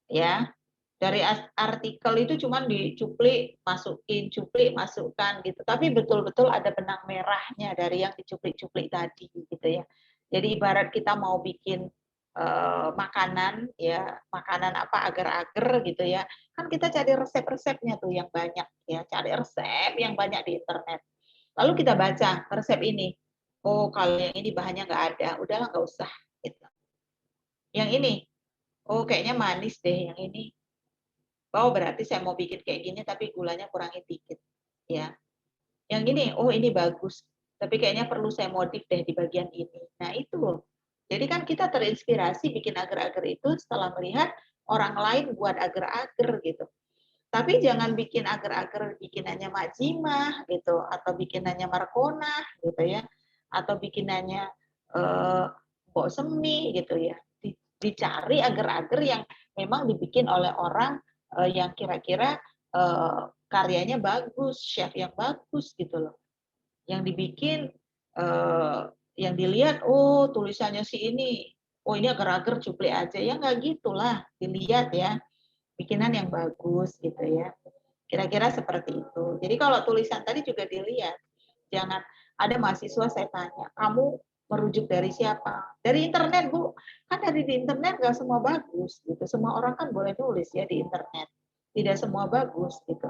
ya. Dari artikel itu cuma dicuplik, masukin, cuplik, masukkan gitu. Tapi betul-betul ada benang merahnya dari yang dicuplik-cuplik tadi gitu ya. Jadi ibarat kita mau bikin makanan ya, makanan apa agar-agar gitu ya. Kan kita cari resep-resepnya tuh yang banyak ya, cari resep yang banyak di internet. Lalu kita baca resep ini. Oh, kalau yang ini bahannya nggak ada, udahlah nggak usah gitu. Yang ini, oh kayaknya manis deh yang ini. Oh berarti saya mau bikin kayak gini tapi gulanya kurangin dikit. Ya. Yang ini, oh ini bagus. Tapi kayaknya perlu saya modif deh di bagian ini. Nah itu loh. Jadi kan kita terinspirasi bikin agar-agar itu setelah melihat orang lain buat agar-agar gitu. Tapi jangan bikin agar-agar bikinannya Mak Jimah gitu, atau bikinannya Markona gitu ya, atau bikinannya Mbok Semi gitu ya. Dicari agar-agar yang memang dibikin oleh orang yang kira-kira karyanya bagus, chef yang bagus gitu loh. Yang dibikin, yang dilihat, oh tulisannya si ini, oh ini agar-agar cuplik aja, ya nggak gitulah, dilihat ya, bikinan yang bagus gitu ya. Kira-kira seperti itu. Jadi kalau tulisan tadi juga dilihat, jangan ada mahasiswa saya tanya, kamu merujuk dari siapa? Dari internet, Bu. Kan dari di internet nggak semua bagus gitu. Semua orang kan boleh nulis ya di internet. Tidak semua bagus gitu.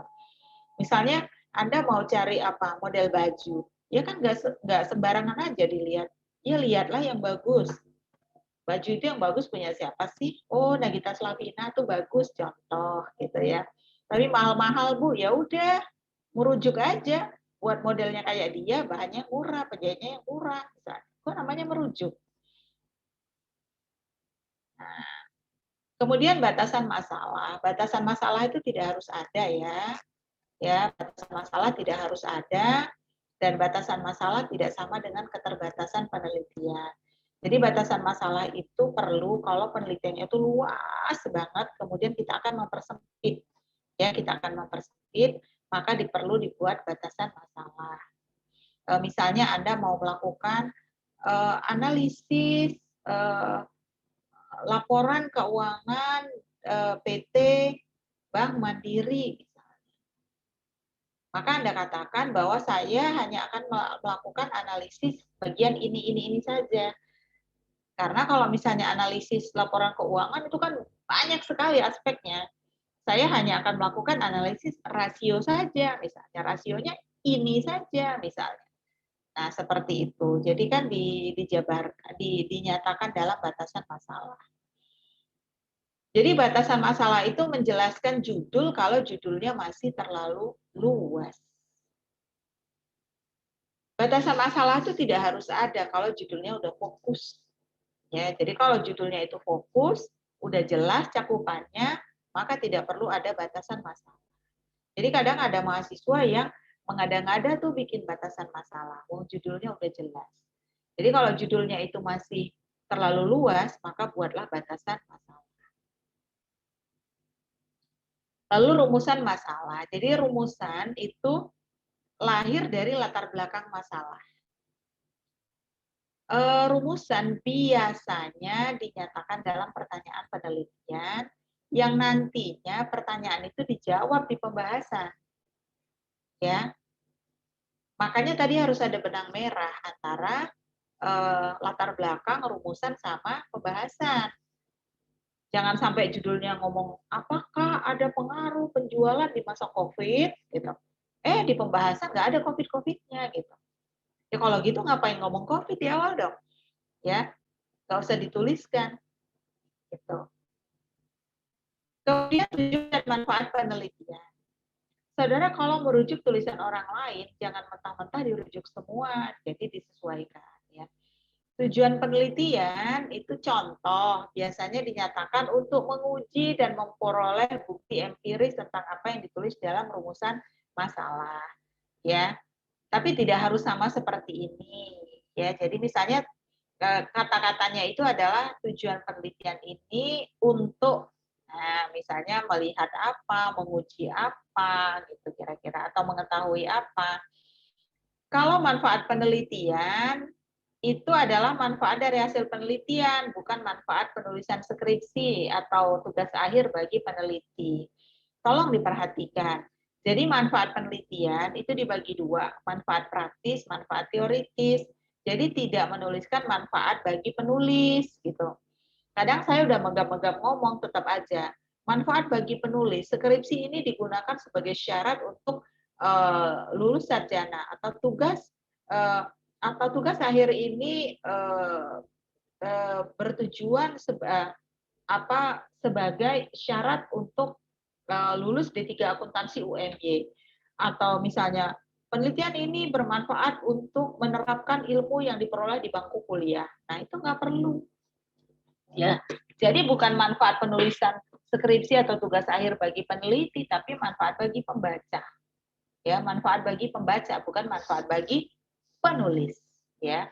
Misalnya Anda mau cari apa? Model baju. Ya kan nggak sembarangan aja dilihat. Ya lihatlah yang bagus. Baju itu yang bagus punya siapa sih? Oh, Nagita Slavina tuh bagus, contoh gitu ya. Tapi mahal-mahal Bu, ya udah merujuk aja. Buat modelnya kayak dia, bahannya murah, penjahitnya yang murah. Misalnya. Itu namanya merujuk. Nah, kemudian batasan masalah. Batasan masalah itu tidak harus ada ya. Ya, batasan masalah tidak harus ada dan batasan masalah tidak sama dengan keterbatasan penelitian. Jadi batasan masalah itu perlu kalau penelitiannya itu luas banget, kemudian kita akan mempersempit. Ya, kita akan mempersempit, maka perlu dibuat batasan masalah. Misalnya Anda mau melakukan analisis laporan keuangan PT Bank Mandiri. Maka Anda katakan bahwa saya hanya akan melakukan analisis bagian ini saja. Karena kalau misalnya analisis laporan keuangan itu kan banyak sekali aspeknya. Saya hanya akan melakukan analisis rasio saja, misalnya rasionya ini saja, misalnya. Nah, seperti itu. Jadi kan dinyatakan dalam batasan masalah. Jadi batasan masalah itu menjelaskan judul kalau judulnya masih terlalu luas. Batasan masalah itu tidak harus ada kalau judulnya udah fokus. Ya, jadi kalau judulnya itu fokus, udah jelas cakupannya, maka tidak perlu ada batasan masalah. Jadi kadang ada mahasiswa yang mengada-ngada tuh bikin batasan masalah. Wong judulnya udah jelas. Jadi kalau judulnya itu masih terlalu luas, maka buatlah batasan masalah. Lalu rumusan masalah. Jadi rumusan itu lahir dari latar belakang masalah. Rumusan biasanya dinyatakan dalam pertanyaan penelitian yang nantinya pertanyaan itu dijawab di pembahasan. Ya. Makanya tadi harus ada benang merah antara latar belakang, rumusan sama pembahasan. Jangan sampai judulnya ngomong apakah ada pengaruh penjualan di masa Covid gitu. Di pembahasan nggak ada Covid-Covid-nya gitu. Ya kalau gitu ngapain ngomong Covid di awal dong? Ya, nggak usah dituliskan gitu. Kemudian tujuan dan manfaat penelitian. Saudara kalau merujuk tulisan orang lain, jangan mentah-mentah dirujuk semua, jadi disesuaikan. Ya. Tujuan penelitian itu contoh, biasanya dinyatakan untuk menguji dan memperoleh bukti empiris tentang apa yang ditulis dalam rumusan masalah. Ya, tapi tidak harus sama seperti ini. Ya, jadi misalnya kata-katanya itu adalah tujuan penelitian ini untuk misalnya melihat apa, menguji apa gitu kira-kira atau mengetahui apa. Kalau manfaat penelitian itu adalah manfaat dari hasil penelitian, bukan manfaat penulisan skripsi atau tugas akhir bagi peneliti. Tolong diperhatikan. Jadi manfaat penelitian itu dibagi dua, manfaat praktis, manfaat teoritis. Jadi tidak menuliskan manfaat bagi penulis gitu. Kadang saya udah megap-megap ngomong tetap aja. Manfaat bagi penulis, skripsi ini digunakan sebagai syarat untuk lulus sarjana atau tugas akhir ini bertujuan sebagai syarat untuk lulus D3 akuntansi UMY atau misalnya penelitian ini bermanfaat untuk menerapkan ilmu yang diperoleh di bangku kuliah. Nah, itu nggak perlu. Ya. Jadi bukan manfaat penulisan skripsi atau tugas akhir bagi peneliti, tapi manfaat bagi pembaca. Ya, manfaat bagi pembaca, bukan manfaat bagi penulis. Ya.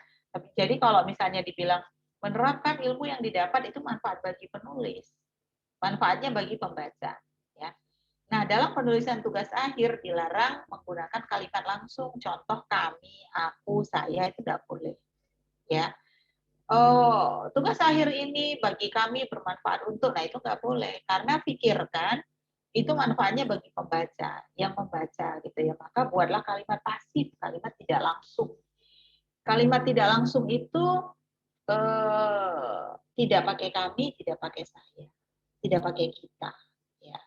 Jadi kalau misalnya dibilang menerapkan ilmu yang didapat itu manfaat bagi penulis, manfaatnya bagi pembaca. Ya. Nah, dalam penulisan tugas akhir dilarang menggunakan kalimat langsung. Contoh kami, aku, saya itu tidak boleh. Ya. Oh, tugas akhir ini bagi kami bermanfaat untuk, nah itu nggak boleh. Karena pikirkan, itu manfaatnya bagi pembaca, yang membaca gitu ya. Maka buatlah kalimat pasif, kalimat tidak langsung. Kalimat tidak langsung itu tidak pakai kami, tidak pakai saya, tidak pakai kita. Ya.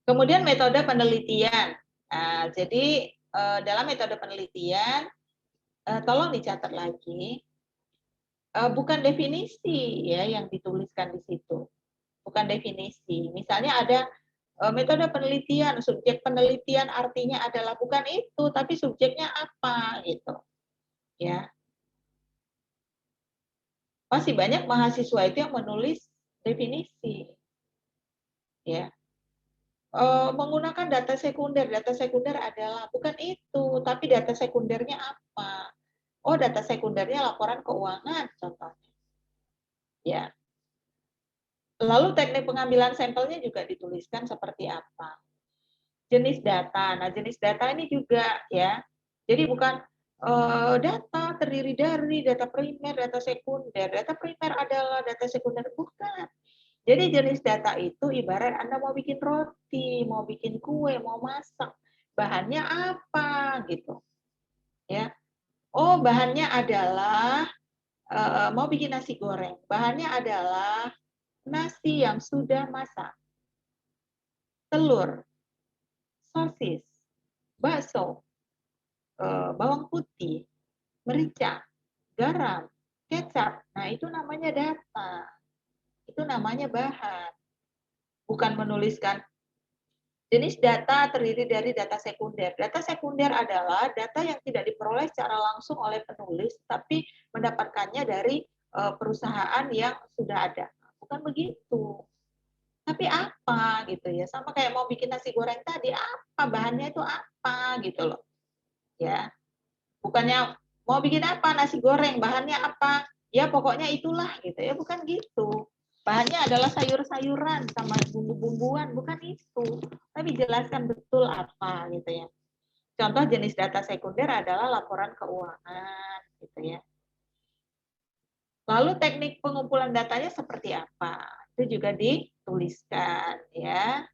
Kemudian metode penelitian. Nah, jadi dalam metode penelitian, tolong dicatat lagi, bukan definisi ya yang dituliskan di situ, bukan definisi. Misalnya ada metode penelitian, subjek penelitian artinya adalah bukan itu, tapi subjeknya apa gitu, ya. Masih banyak mahasiswa itu yang menulis definisi, ya. Menggunakan data sekunder adalah bukan itu, tapi data sekundernya apa? Oh, data sekundernya laporan keuangan contohnya, ya. Lalu teknik pengambilan sampelnya juga dituliskan seperti apa. Jenis data. Nah, jenis data ini juga ya. Jadi bukan data terdiri dari data primer, data sekunder. Data primer adalah data sekunder, bukan. Jadi jenis data itu ibarat Anda mau bikin roti, mau bikin kue, mau masak. Bahannya apa gitu. Ya. Oh, bahannya adalah mau bikin nasi goreng. Bahannya adalah nasi yang sudah masak, telur, sosis, bakso, bawang putih, merica, garam, kecap. Nah, itu namanya data. Itu namanya bahan. Bukan menuliskan jenis data terdiri dari data sekunder. Data sekunder adalah data yang tidak diperoleh secara langsung oleh penulis, tapi mendapatkannya dari perusahaan yang sudah ada. Bukan begitu. Tapi apa gitu ya? Sama kayak mau bikin nasi goreng tadi, apa bahannya itu apa gitu loh. Ya. Bukannya mau bikin apa nasi goreng, bahannya apa? Ya pokoknya itulah gitu ya, bukan gitu. Bahannya adalah sayur-sayuran sama bumbu-bumbuan, bukan itu. Tapi jelaskan betul apa gitu ya. Contoh jenis data sekunder adalah laporan keuangan gitu ya. Lalu teknik pengumpulan datanya seperti apa? Itu juga dituliskan ya.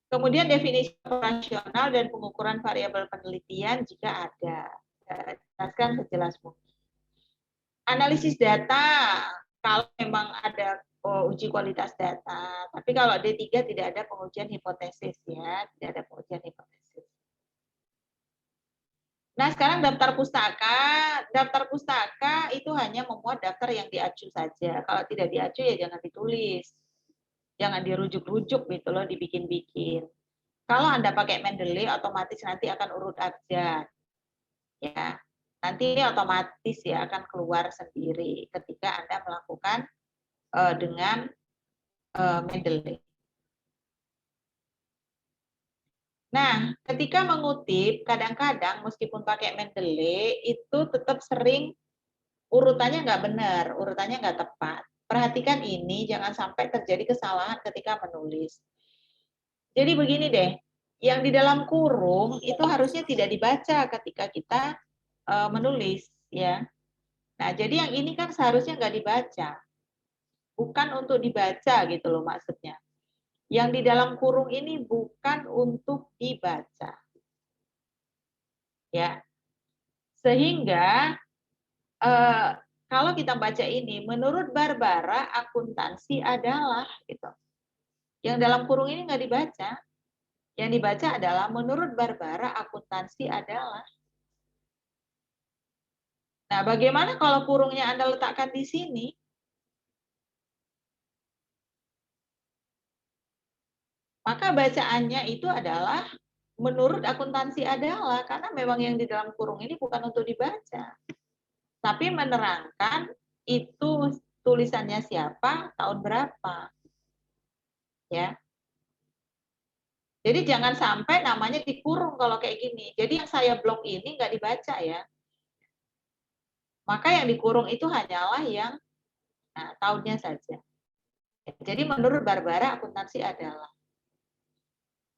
Kemudian definisi operasional dan pengukuran variabel penelitian jika ada. Jelaskan sejelas mungkin. Analisis data, kalau memang ada uji kualitas data, tapi kalau D3 tidak ada pengujian hipotesis ya, tidak ada pengujian hipotesis. Nah, sekarang daftar pustaka. Daftar pustaka itu hanya memuat daftar yang diacu saja. Kalau tidak diacu ya jangan ditulis. Jangan dirujuk-rujuk gitu loh, dibikin-bikin. Kalau Anda pakai Mendeley, otomatis nanti akan urut abjad. Ya, nanti ini otomatis ya akan keluar sendiri ketika Anda melakukan dengan Mendeley. Nah, ketika mengutip, kadang-kadang meskipun pakai Mendeley, itu tetap sering urutannya nggak benar, urutannya nggak tepat. Perhatikan ini, jangan sampai terjadi kesalahan ketika menulis. Jadi begini deh, yang di dalam kurung itu harusnya tidak dibaca ketika kita menulis, ya. Nah, jadi yang ini kan seharusnya nggak dibaca, bukan untuk dibaca gitu loh maksudnya. Yang di dalam kurung ini bukan untuk dibaca. Ya. Sehingga kalau kita baca ini, menurut Barbara akuntansi adalah gitu. Yang dalam kurung ini nggak dibaca. Yang dibaca adalah menurut Barbara akuntansi adalah. Nah, bagaimana kalau kurungnya Anda letakkan di sini? Maka bacaannya itu adalah menurut akuntansi adalah, karena memang yang di dalam kurung ini bukan untuk dibaca. Tapi menerangkan itu tulisannya siapa, tahun berapa. Ya. Jadi jangan sampai namanya dikurung kalau kayak gini. Jadi yang saya blok ini nggak dibaca ya. Maka yang dikurung itu hanyalah yang tahunnya saja. Jadi menurut Barbara akuntansi adalah.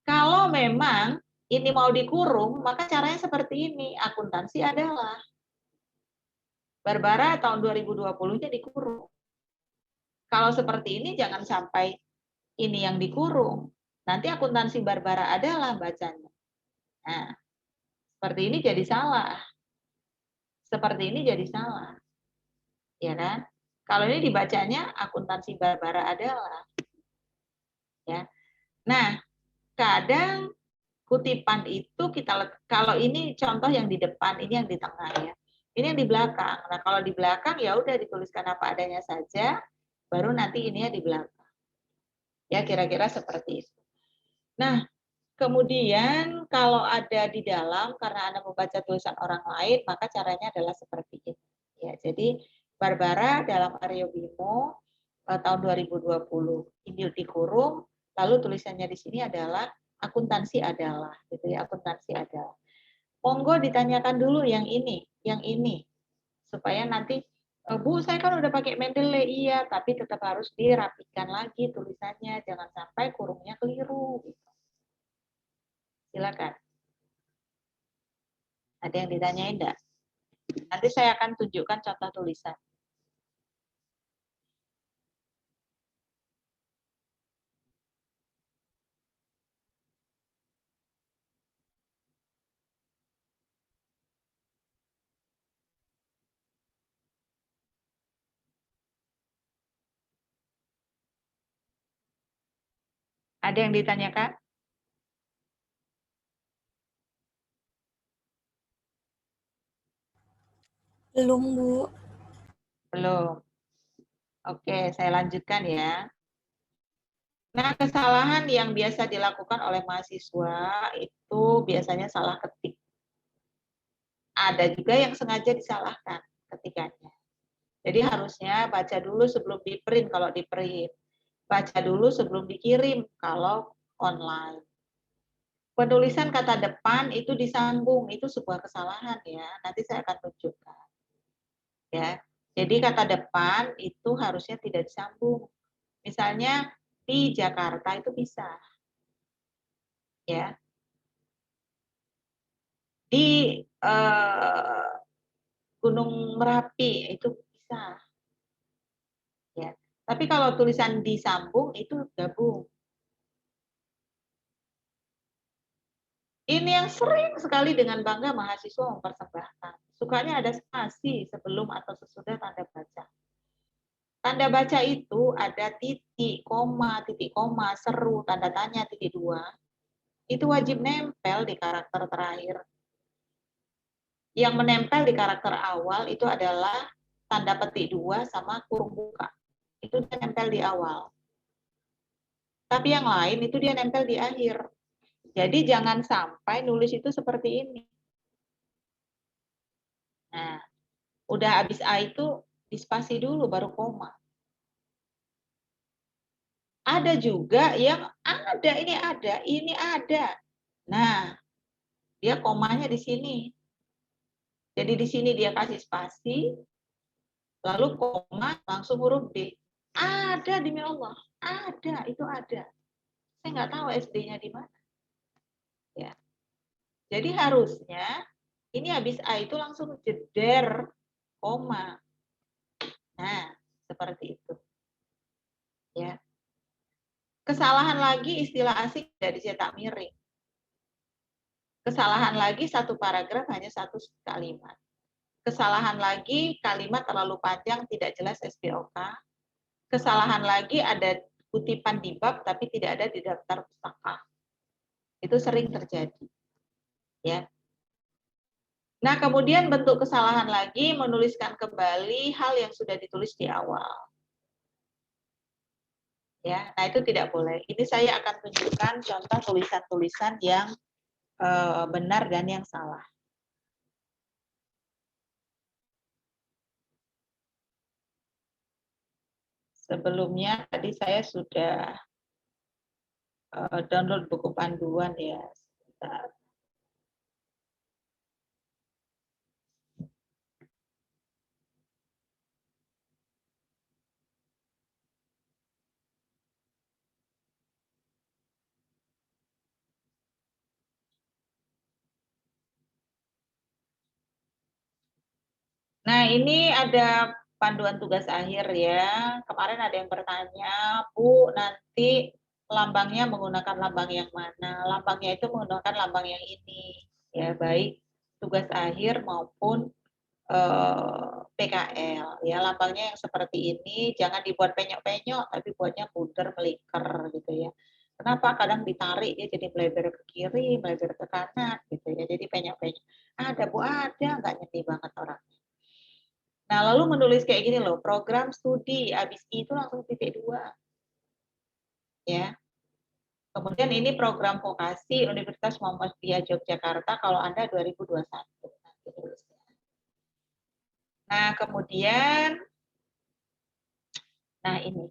Kalau memang ini mau dikurung, maka caranya seperti ini. Akuntansi adalah. Barbara tahun 2020-nya dikurung. Kalau seperti ini jangan sampai ini yang dikurung. Nanti akuntansi Barbara adalah bacanya. Nah, seperti ini jadi salah. Seperti ini jadi salah. Ya kan? Kalau ini dibacanya akuntansi Barbara adalah. Ya. Nah, kadang kutipan itu kita kalau ini contoh yang di depan, ini yang di tengah ya. Ini yang di belakang. Nah, kalau di belakang ya udah dituliskan apa adanya saja, baru nanti ininya di belakang. Ya, kira-kira seperti itu. Nah, kemudian kalau ada di dalam karena Anda membaca tulisan orang lain, maka caranya adalah seperti ini. Ya, jadi Barbara dalam Aryo Bimo tahun 2020 ini dikurung, lalu tulisannya di sini adalah akuntansi adalah, gitu ya, akuntansi adalah. Monggo ditanyakan dulu yang ini, supaya nanti Bu, saya kan udah pakai Mendeley, iya, tapi tetap harus dirapikan lagi tulisannya, jangan sampai kurungnya keliru. Gitu. Silakan. Ada yang ditanyain enggak? Nanti saya akan tunjukkan contoh tulisan. Ada yang ditanyakan? Belum, Bu. Belum. Oke, saya lanjutkan ya. Nah, kesalahan yang biasa dilakukan oleh mahasiswa itu biasanya salah ketik. Ada juga yang sengaja disalahkan ketikannya. Jadi harusnya baca dulu sebelum di-print kalau di-print. Baca dulu sebelum dikirim kalau online. Penulisan kata depan itu disambung, itu sebuah kesalahan ya. Nanti saya akan tunjukkan. Ya. Jadi kata depan itu harusnya tidak disambung. Misalnya di Jakarta itu bisa. Ya. Di Gunung Merapi itu bisa. Ya. Tapi kalau tulisan disambung itu gabung. Ini yang sering sekali dengan bangga mahasiswa mempersembahkan. Sukanya ada spasi sebelum atau sesudah tanda baca. Tanda baca itu ada titik, koma, seru, tanda tanya, titik dua. Itu wajib nempel di karakter terakhir. Yang menempel di karakter awal itu adalah tanda petik dua sama kurung buka. Itu dia nempel di awal. Tapi yang lain itu dia nempel di akhir. Jadi jangan sampai nulis itu seperti ini. Nah, udah habis A itu dispasi dulu baru koma. Ada juga yang ini ada. Nah, dia komanya di sini. Jadi di sini dia kasih spasi, lalu koma, langsung huruf D. Ada demi Allah, ada, itu ada. Saya nggak tahu SD-nya di mana. Ya. Jadi harusnya ini habis A itu langsung jeder, koma. Nah, seperti itu. Ya. Kesalahan lagi istilah asing tidak dicetak miring. Kesalahan lagi satu paragraf hanya satu kalimat. Kesalahan lagi kalimat terlalu panjang tidak jelas SPOK. Kesalahan lagi ada kutipan di bab tapi tidak ada di daftar pustaka. Itu sering terjadi. Ya. Nah, kemudian bentuk kesalahan lagi menuliskan kembali hal yang sudah ditulis di awal. Ya, nah itu tidak boleh. Ini saya akan tunjukkan contoh tulisan-tulisan yang benar dan yang salah. Sebelumnya tadi saya sudah download buku panduan ya. Sebentar. Nah, ini ada panduan tugas akhir ya. Kemarin ada yang bertanya, Bu, nanti lambangnya menggunakan lambang yang mana? Lambangnya itu menggunakan lambang yang ini. Ya, baik tugas akhir maupun PKL. Ya, lambangnya yang seperti ini, jangan dibuat penyok-penyok, tapi buatnya puter, meliker gitu ya. Kenapa? Kadang ditarik dia jadi melebar ke kiri, melebar ke kanan gitu ya. Jadi penyok-penyok. Ada Bu, ada, nggak nyeti banget orang. Nah, lalu menulis kayak gini loh, program studi, habis itu langsung titik dua. Ya. Kemudian ini program vokasi Universitas Muhammadiyah Yogyakarta kalau Anda 2021. Nah, kemudian, nah ini,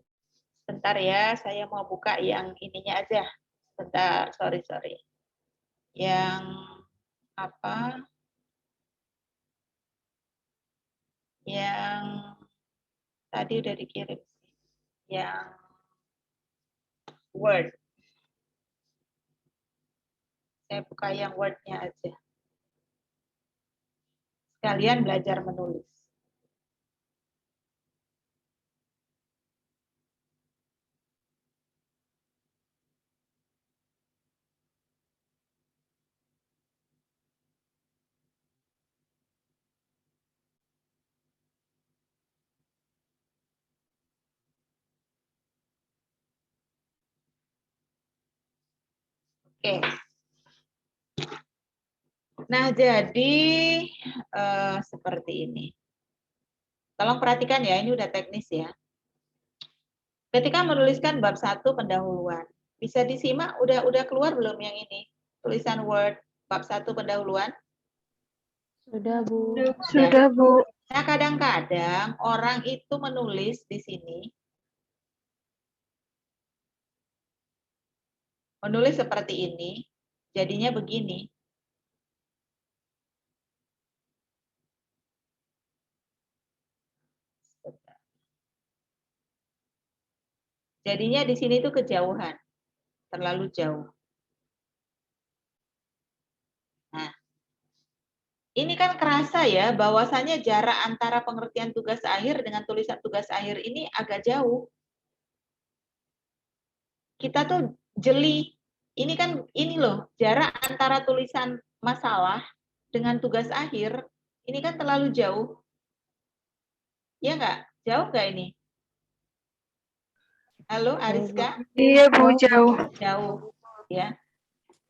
sebentar ya, saya mau buka yang ininya aja. Sebentar, sorry. Yang apa? Yang tadi udah dikirim. Yang Word. Saya buka yang Word-nya aja. Sekalian belajar menulis. Oke. Nah, jadi seperti ini. Tolong perhatikan ya, ini udah teknis ya. Ketika menuliskan bab 1 pendahuluan, bisa disimak udah keluar belum yang ini? Tulisan Word bab 1 pendahuluan? Sudah, Bu. Sudah, Bu. Nah, kadang-kadang orang itu menulis di sini, menulis seperti ini, jadinya begini. Jadinya di sini tuh kejauhan, terlalu jauh. Nah, ini kan kerasa ya, bahwasannya jarak antara pengertian tugas akhir dengan tulisan tugas akhir ini agak jauh. Kita tuh jeli. Ini kan, ini loh, jarak antara tulisan masalah dengan tugas akhir, ini kan terlalu jauh. Ya nggak? Jauh nggak ini? Halo, Ariska? Iya, Bu, jauh. Jauh, ya.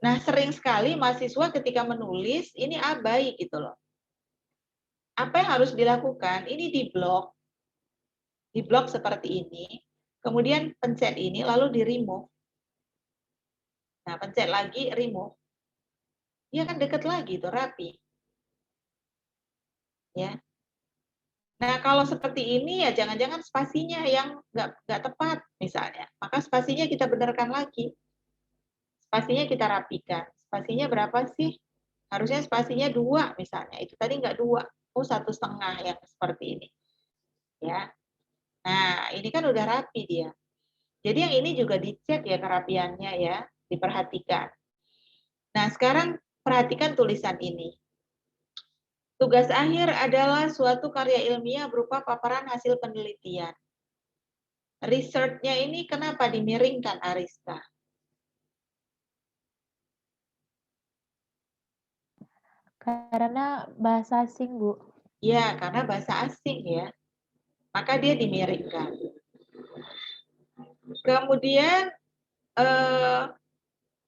Nah, sering sekali mahasiswa ketika menulis, ini abai gitu loh. Apa yang harus dilakukan? Ini di blok seperti ini, kemudian pencet ini, lalu di remove. Nah, pencet lagi, remove. Dia kan deket lagi tuh, rapi. Ya. Nah, kalau seperti ini ya jangan-jangan spasinya yang nggak tepat misalnya. Maka spasinya kita benarkan lagi. Spasinya kita rapikan. Spasinya berapa sih? Harusnya spasinya 2 misalnya. Itu tadi nggak 2. Oh, 1,5 yang seperti ini. Ya. Nah, ini kan udah rapi dia. Jadi yang ini juga dicek ya kerapiannya ya, diperhatikan. Nah, sekarang perhatikan tulisan ini. Tugas akhir adalah suatu karya ilmiah berupa paparan hasil penelitian. Research-nya ini kenapa dimiringkan, Ariska? Karena bahasa asing, Bu. Ya, karena bahasa asing ya. Maka dia dimiringkan. Kemudian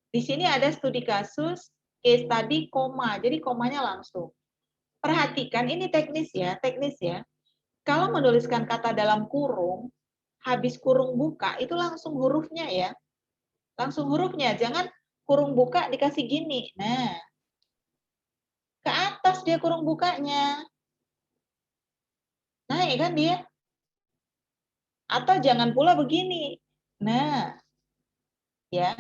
di sini ada studi kasus, case study, koma. Jadi komanya langsung. Perhatikan, ini teknis ya. Kalau menuliskan kata dalam kurung, habis kurung buka, itu langsung hurufnya ya. Langsung hurufnya, jangan kurung buka dikasih gini. Nah, ke atas dia kurung bukanya. Naik kan dia. Atau jangan pula begini. Nah, ya.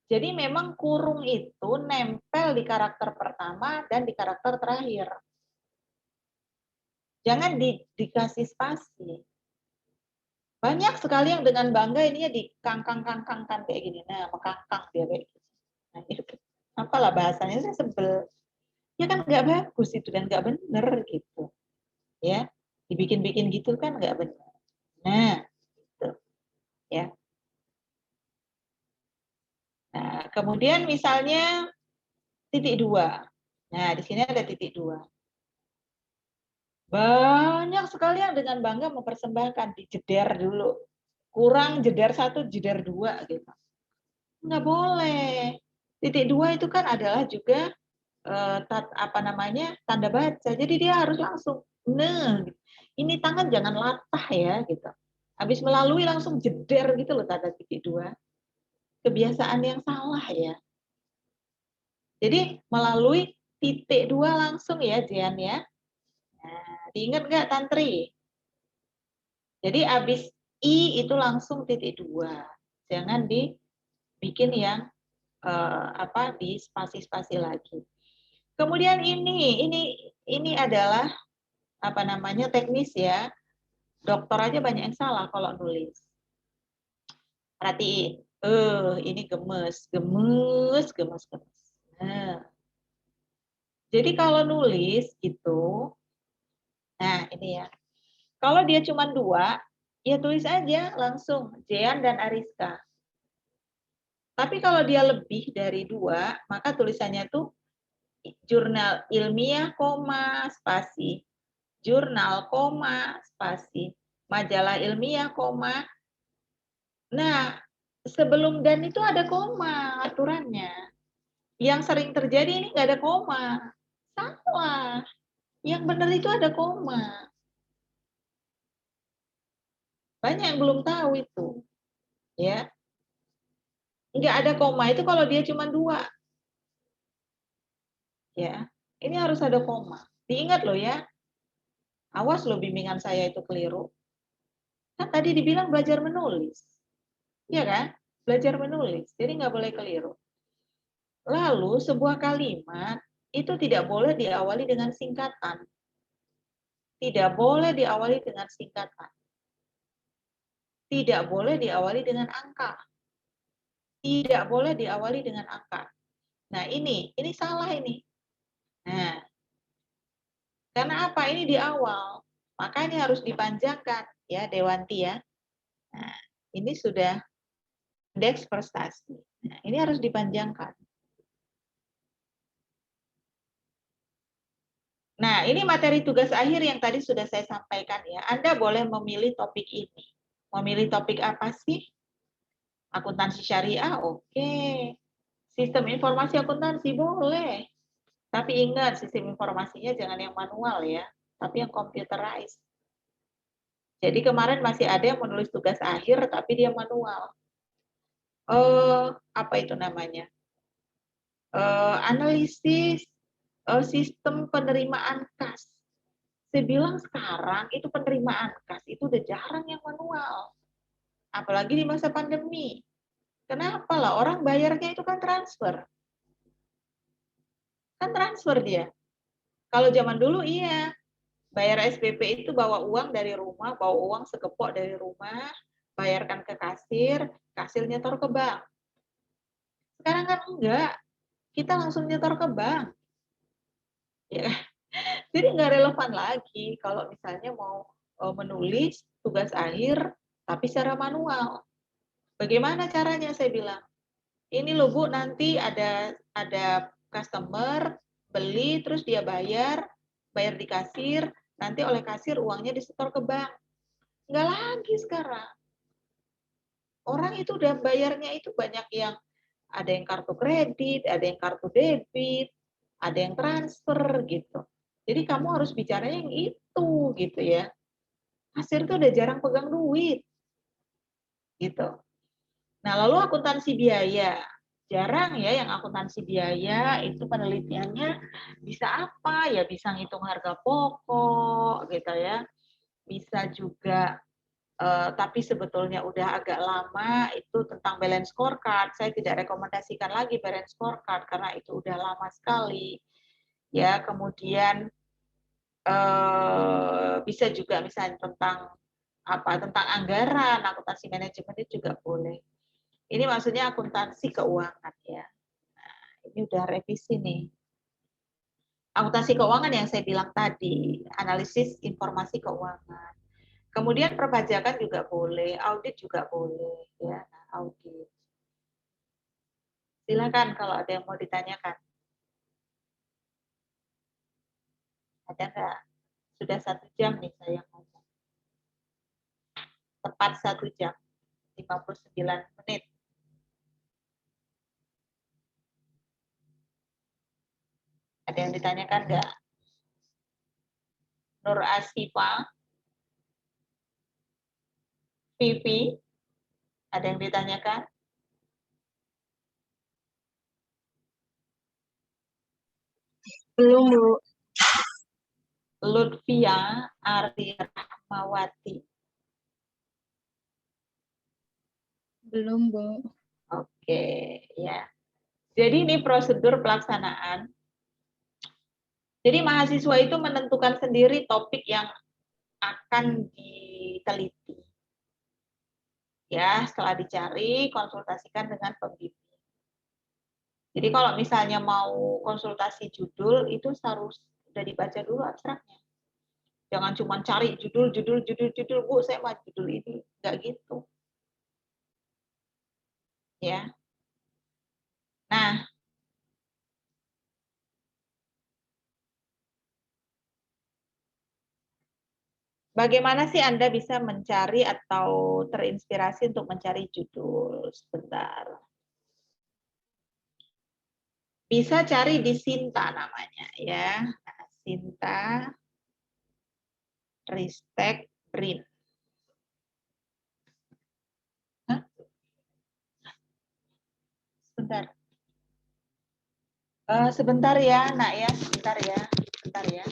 Jadi memang kurung itu nempel di karakter pertama dan di karakter terakhir. Jangan dikasih spasi. Banyak sekali yang dengan bangga ininya dikangkang-kangkangkan kayak gini. Nah, mengkangkang dia kayak gitu. Nah, itu apalah bahasanya, saya sebel. Ya kan nggak bagus itu dan nggak bener gitu. Ya, dibikin-bikin gitu kan nggak benar. Nah, gitu. Ya. Nah, kemudian misalnya titik 2. Nah, di sini ada titik 2. Banyak sekali yang dengan bangga mempersembahkan, dijeder dulu. Kurang jeder 1, jeder 2 gitu. Nggak boleh. Titik 2 itu kan adalah juga tanda baca. Jadi dia harus langsung, nah, ini tangan jangan latah ya gitu. Habis melalui langsung jeder gitu loh tanda titik 2. Kebiasaan yang salah ya. Jadi melalui titik 2 langsung ya, Jian ya. Nah, diingat nggak Tantri? Jadi habis I itu langsung titik 2. Jangan dibikin yang di spasi-spasi lagi. Kemudian ini adalah teknis ya. Dokter aja banyak yang salah kalau nulis. Perhatiin. Ini gemes. Nah, jadi kalau nulis gitu, nah ini ya. Kalau dia cuma 2, ya tulis aja langsung Jean dan Ariska. Tapi kalau dia lebih dari 2, maka tulisannya tuh jurnal ilmiah, koma, spasi. Jurnal, koma, spasi. Majalah ilmiah, koma. Nah, sebelum dan itu ada koma aturannya. Yang sering terjadi ini nggak ada koma. Salah. Yang benar itu ada koma. Banyak yang belum tahu itu. Ya. Nggak ada koma itu kalau dia cuma 2. Ya. Ini harus ada koma. Diingat loh ya. Awas loh bimbingan saya itu keliru. Kan tadi dibilang belajar menulis. Iya kan? Belajar menulis. Jadi nggak boleh keliru. Lalu sebuah kalimat itu tidak boleh diawali dengan singkatan. Tidak boleh diawali dengan singkatan. Tidak boleh diawali dengan angka. Tidak boleh diawali dengan angka. Nah, ini salah ini. Nah, karena apa? Ini di awal. Maka ini harus dipanjangkan ya, Dewanti ya. Nah, ini sudah indeks prestasi. Nah, ini harus dipanjangkan. Nah, ini materi tugas akhir yang tadi sudah saya sampaikan ya. Anda boleh memilih topik ini. Memilih topik apa sih? Akuntansi syariah, oke. Sistem informasi akuntansi, boleh. Tapi ingat, sistem informasinya jangan yang manual ya, tapi yang computerized. Jadi kemarin masih ada yang menulis tugas akhir, tapi dia manual. Apa itu namanya? Analisis sistem penerimaan kas. Saya bilang sekarang itu penerimaan kas itu udah jarang yang manual. Apalagi di masa pandemi. Kenapa lah? Orang bayarnya itu kan transfer. Kan transfer dia. Kalau zaman dulu iya. Bayar SPP itu bawa uang dari rumah, bawa uang sekepok dari rumah, bayarkan ke kasir, kasir nyetor ke bank. Sekarang kan enggak. Kita langsung nyetor ke bank. Ya. Jadi nggak relevan lagi kalau misalnya mau menulis tugas akhir tapi secara manual. Bagaimana caranya? Saya bilang, ini loh Bu, nanti ada customer beli terus dia bayar di kasir, nanti oleh kasir uangnya disetor ke bank. Nggak lagi sekarang. Orang itu udah bayarnya itu banyak yang ada yang kartu kredit, ada yang kartu debit, ada yang transfer gitu. Jadi kamu harus bicara yang itu gitu ya. Kasir itu udah jarang pegang duit. Gitu. Nah, lalu akuntansi biaya. Jarang ya yang akuntansi biaya itu penelitiannya bisa apa? Ya bisa ngitung harga pokok gitu ya. Bisa juga tapi sebetulnya udah agak lama itu tentang balance scorecard. Saya tidak rekomendasikan lagi balance scorecard karena itu udah lama sekali. Ya, kemudian bisa juga misalnya tentang anggaran, akuntansi manajemen itu juga boleh. Ini maksudnya akuntansi keuangan ya. Nah, ini udah revisi nih. Akuntansi keuangan yang saya bilang tadi, analisis informasi keuangan. Kemudian perpajakan juga boleh, audit juga boleh ya, audit. Silakan kalau ada yang mau ditanyakan. Ada nggak? Sudah 1 jam nih saya ngomong. Tepat 1 jam, 59 menit. Ada yang ditanyakan nggak? Nur Asifa, Vivi, ada yang ditanyakan? Belum, Bu. Lutfia Ardi Rahmawati. Belum, Bu. Oke, ya. Jadi ini prosedur pelaksanaan. Jadi mahasiswa itu menentukan sendiri topik yang akan diteliti. Ya, setelah dicari, konsultasikan dengan pembimbing. Jadi kalau misalnya mau konsultasi judul, itu harus udah dibaca dulu abstraknya. Jangan cuma cari judul, Bu, saya mau judul ini. Enggak gitu. Ya. Nah, bagaimana sih Anda bisa mencari atau terinspirasi untuk mencari judul? Sebentar. Bisa cari di Sinta namanya ya. Nah, Sinta Ristek Brin. Sebentar. Sebentar ya, Nak ya. Sebentar ya. Sebentar ya.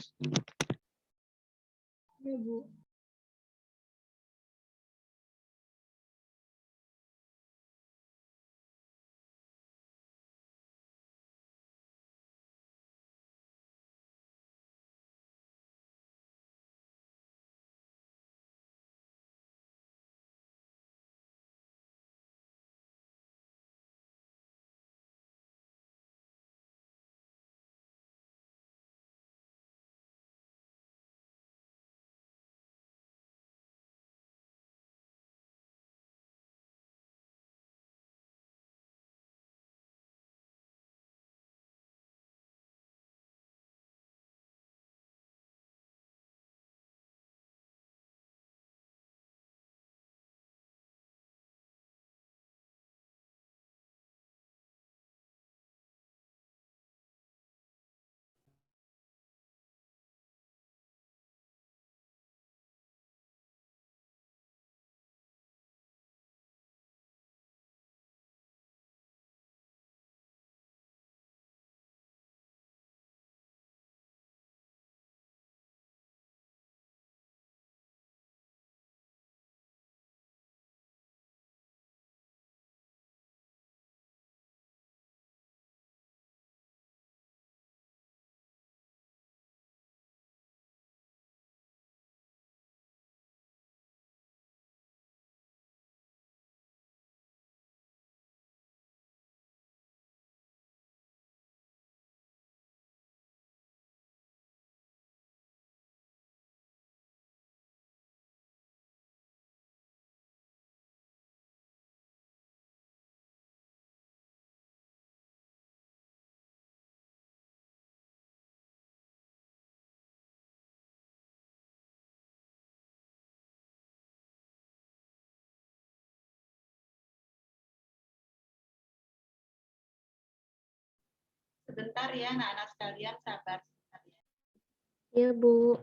Ya, Bu. Sebentar ya, anak-anak sekalian, sabar. Sebentar ya. Iya, Bu.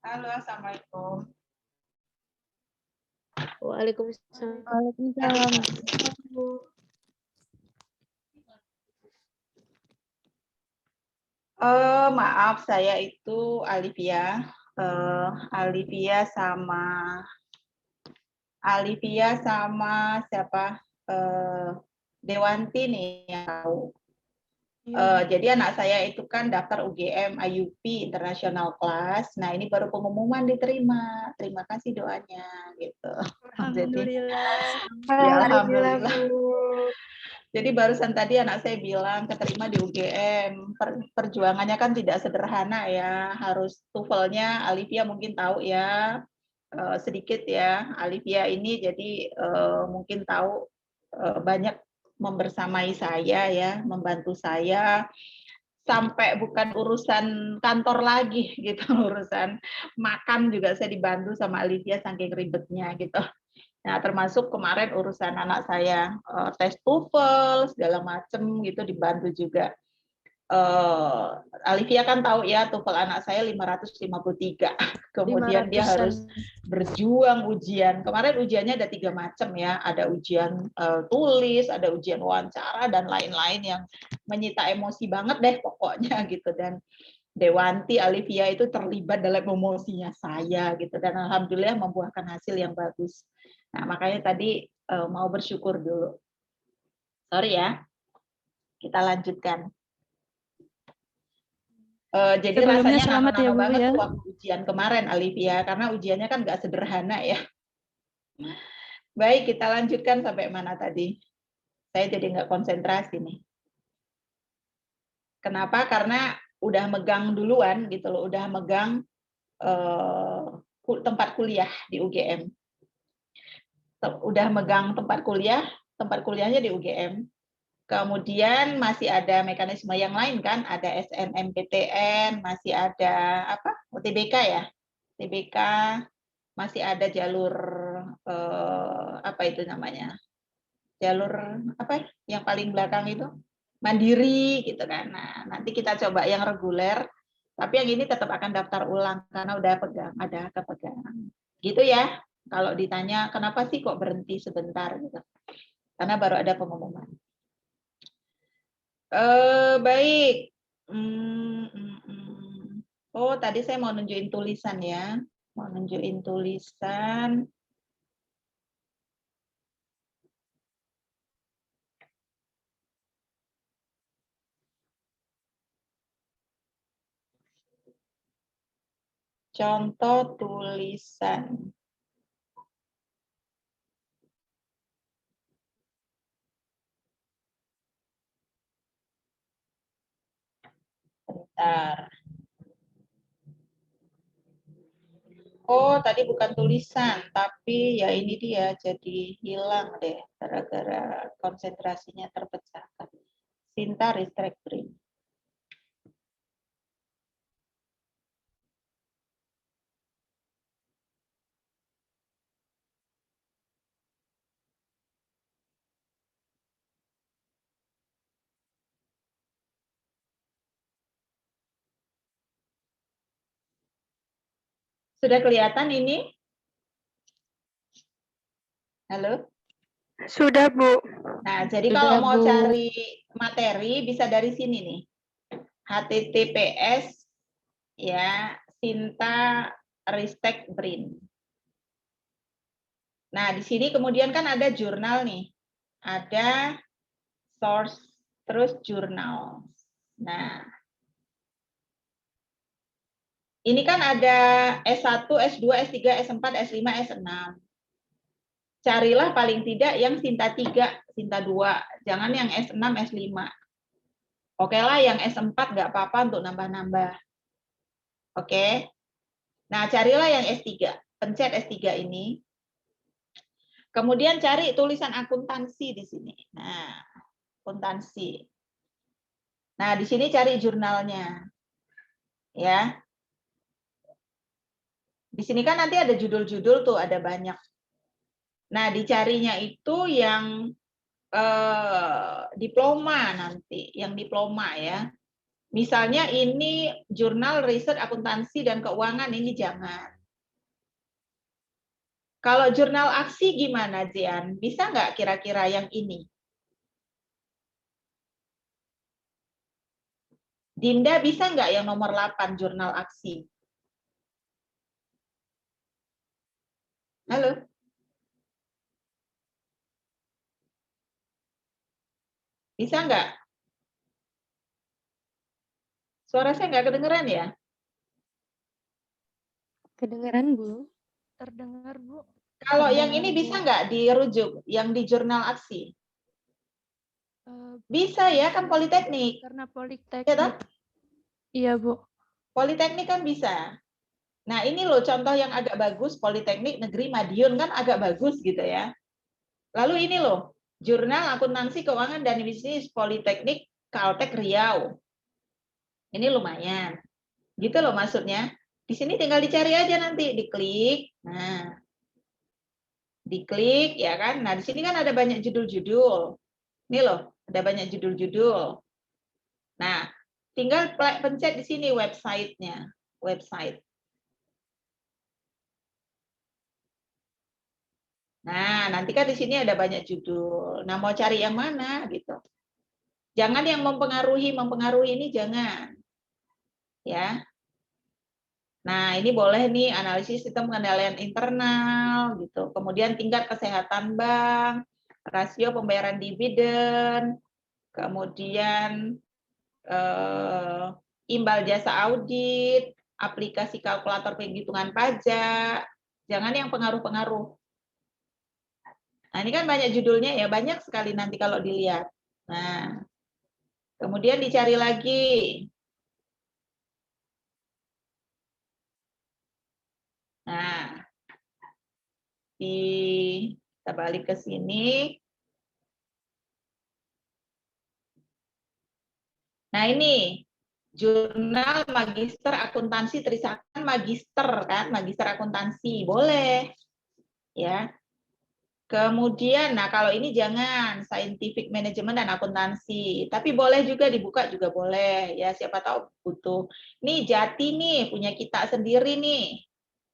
Halo, Assalamualaikum. Waalaikumsalam. Waalaikumsalam. Maaf, saya itu Alivia. Alivia sama siapa? Dewanti nih yang tahu. Jadi anak saya itu kan daftar UGM IUP International Class. Nah, ini baru pengumuman diterima. Terima kasih doanya gitu. Alhamdulillah. Ya, alhamdulillah. Jadi barusan tadi anak saya bilang keterima di UGM. Perjuangannya kan tidak sederhana ya. Harus TOEFL-nya Alivia mungkin tahu ya. Sedikit ya. Alivia ini jadi mungkin tahu banyak membersamai saya ya, membantu saya sampai bukan urusan kantor lagi gitu, urusan makan juga saya dibantu sama Alivia saking ribetnya gitu. Nah, termasuk kemarin urusan anak saya tes TOEFL segala macem gitu dibantu juga. Alivia kan tahu ya TOEFL anak saya 553. Kemudian dia harus berjuang ujian. Kemarin ujiannya ada 3 macam ya, ada ujian tulis, ada ujian wawancara dan lain-lain yang menyita emosi banget deh pokoknya gitu. Dan Dewanti, Alivia itu terlibat dalam emosinya saya gitu dan alhamdulillah membuahkan hasil yang bagus. Nah, makanya tadi mau bersyukur dulu. Sorry ya. Kita lanjutkan. Jadi Sebelumnya rasanya selamat ya, nano-nano Bu, banget ya. tuh waktu ujian kemarin, Alivia, karena ujiannya kan nggak sederhana ya. Baik, kita lanjutkan sampai mana tadi? Saya jadi nggak konsentrasi nih. Kenapa? Karena udah megang duluan gitu loh, udah megang tempat kuliah di UGM. Udah megang tempat kuliahnya di UGM. Kemudian masih ada mekanisme yang lain kan, ada SNMPTN, masih ada apa? UTBK ya, UTBK, masih ada jalur apa itu namanya? Jalur apa? Yang paling belakang itu mandiri gitu kan. Nah, nanti kita coba yang reguler, tapi yang ini tetap akan daftar ulang karena udah pegang, ada kepegangan. Gitu ya. Kalau ditanya kenapa sih kok berhenti sebentar gitu. Karena baru ada pengumuman. Baik. Oh, tadi saya mau nunjukin tulisan ya. Mau nunjukin tulisan. Contoh tulisan. Bentar. Oh, tadi bukan tulisan, tapi ya ini dia jadi hilang deh gara-gara konsentrasinya terpecahkan. Sinta Restrict Brain. Sudah kelihatan ini? Halo? Sudah, Bu. Nah, jadi Sudah, kalau mau Bu. cari materi bisa dari sini nih. HTTPS ya, Sinta Ristek Brain. Nah, di sini kemudian kan ada jurnal nih. Ada source, terus jurnal. Nah, ini kan ada S1, S2, S3, S4, S5, S6. Carilah paling tidak yang Sinta 3, Sinta 2. Jangan yang S6, S5. Oke lah, yang S4 nggak apa-apa untuk nambah-nambah. Oke. Nah, carilah yang S3. Pencet S3 ini. Kemudian cari tulisan akuntansi di sini. Nah, akuntansi. Nah, di sini cari jurnalnya. Ya. Di sini kan nanti ada judul-judul tuh, ada banyak. Nah, dicarinya itu yang diploma nanti, yang diploma ya. Misalnya ini jurnal riset akuntansi dan keuangan, ini jangan. Kalau jurnal aksi gimana, Jian? Bisa nggak kira-kira yang ini? Dinda bisa nggak yang nomor 8 jurnal aksi? Halo? Bisa nggak? Suara saya nggak kedengeran ya? Kedengeran, Bu? Terdengar, Bu. Kalau yang Terdengar, ini Bu. bisa nggak dirujuk, yang di jurnal aksi? Bisa ya, kan politeknik. Karena Ya, politeknik. toh? Iya, Bu. Politeknik kan bisa. Nah, ini loh contoh yang agak bagus, Politeknik Negeri Madiun kan agak bagus gitu ya. Lalu ini loh, Jurnal Akuntansi Keuangan dan Bisnis Politeknik Kaltek Riau. Ini lumayan. Gitu loh maksudnya. Di sini tinggal dicari aja nanti, diklik. Nah, diklik ya kan. Nah, di sini kan ada banyak judul-judul. Ini loh, ada banyak judul-judul. Nah, tinggal pencet di sini websitenya. Website. Nah, nanti kan di sini ada banyak judul. Nah, mau cari yang mana gitu. Jangan yang mempengaruhi ini jangan. Ya. Nah, ini boleh nih analisis sistem pengendalian internal gitu. Kemudian tingkat kesehatan bank, rasio pembayaran dividen, kemudian imbal jasa audit, aplikasi kalkulator penghitungan pajak. Jangan yang pengaruh-pengaruh. Nah, ini kan banyak judulnya ya, banyak sekali nanti kalau dilihat. Nah, kemudian dicari lagi. Nah, kita balik ke sini. Nah, ini jurnal magister akuntansi Trisakti, magister kan, magister akuntansi, boleh. Ya. Kemudian, nah kalau ini jangan scientific management dan akuntansi, tapi boleh juga dibuka juga boleh ya, siapa tahu butuh. Nih Jati nih punya kita sendiri nih,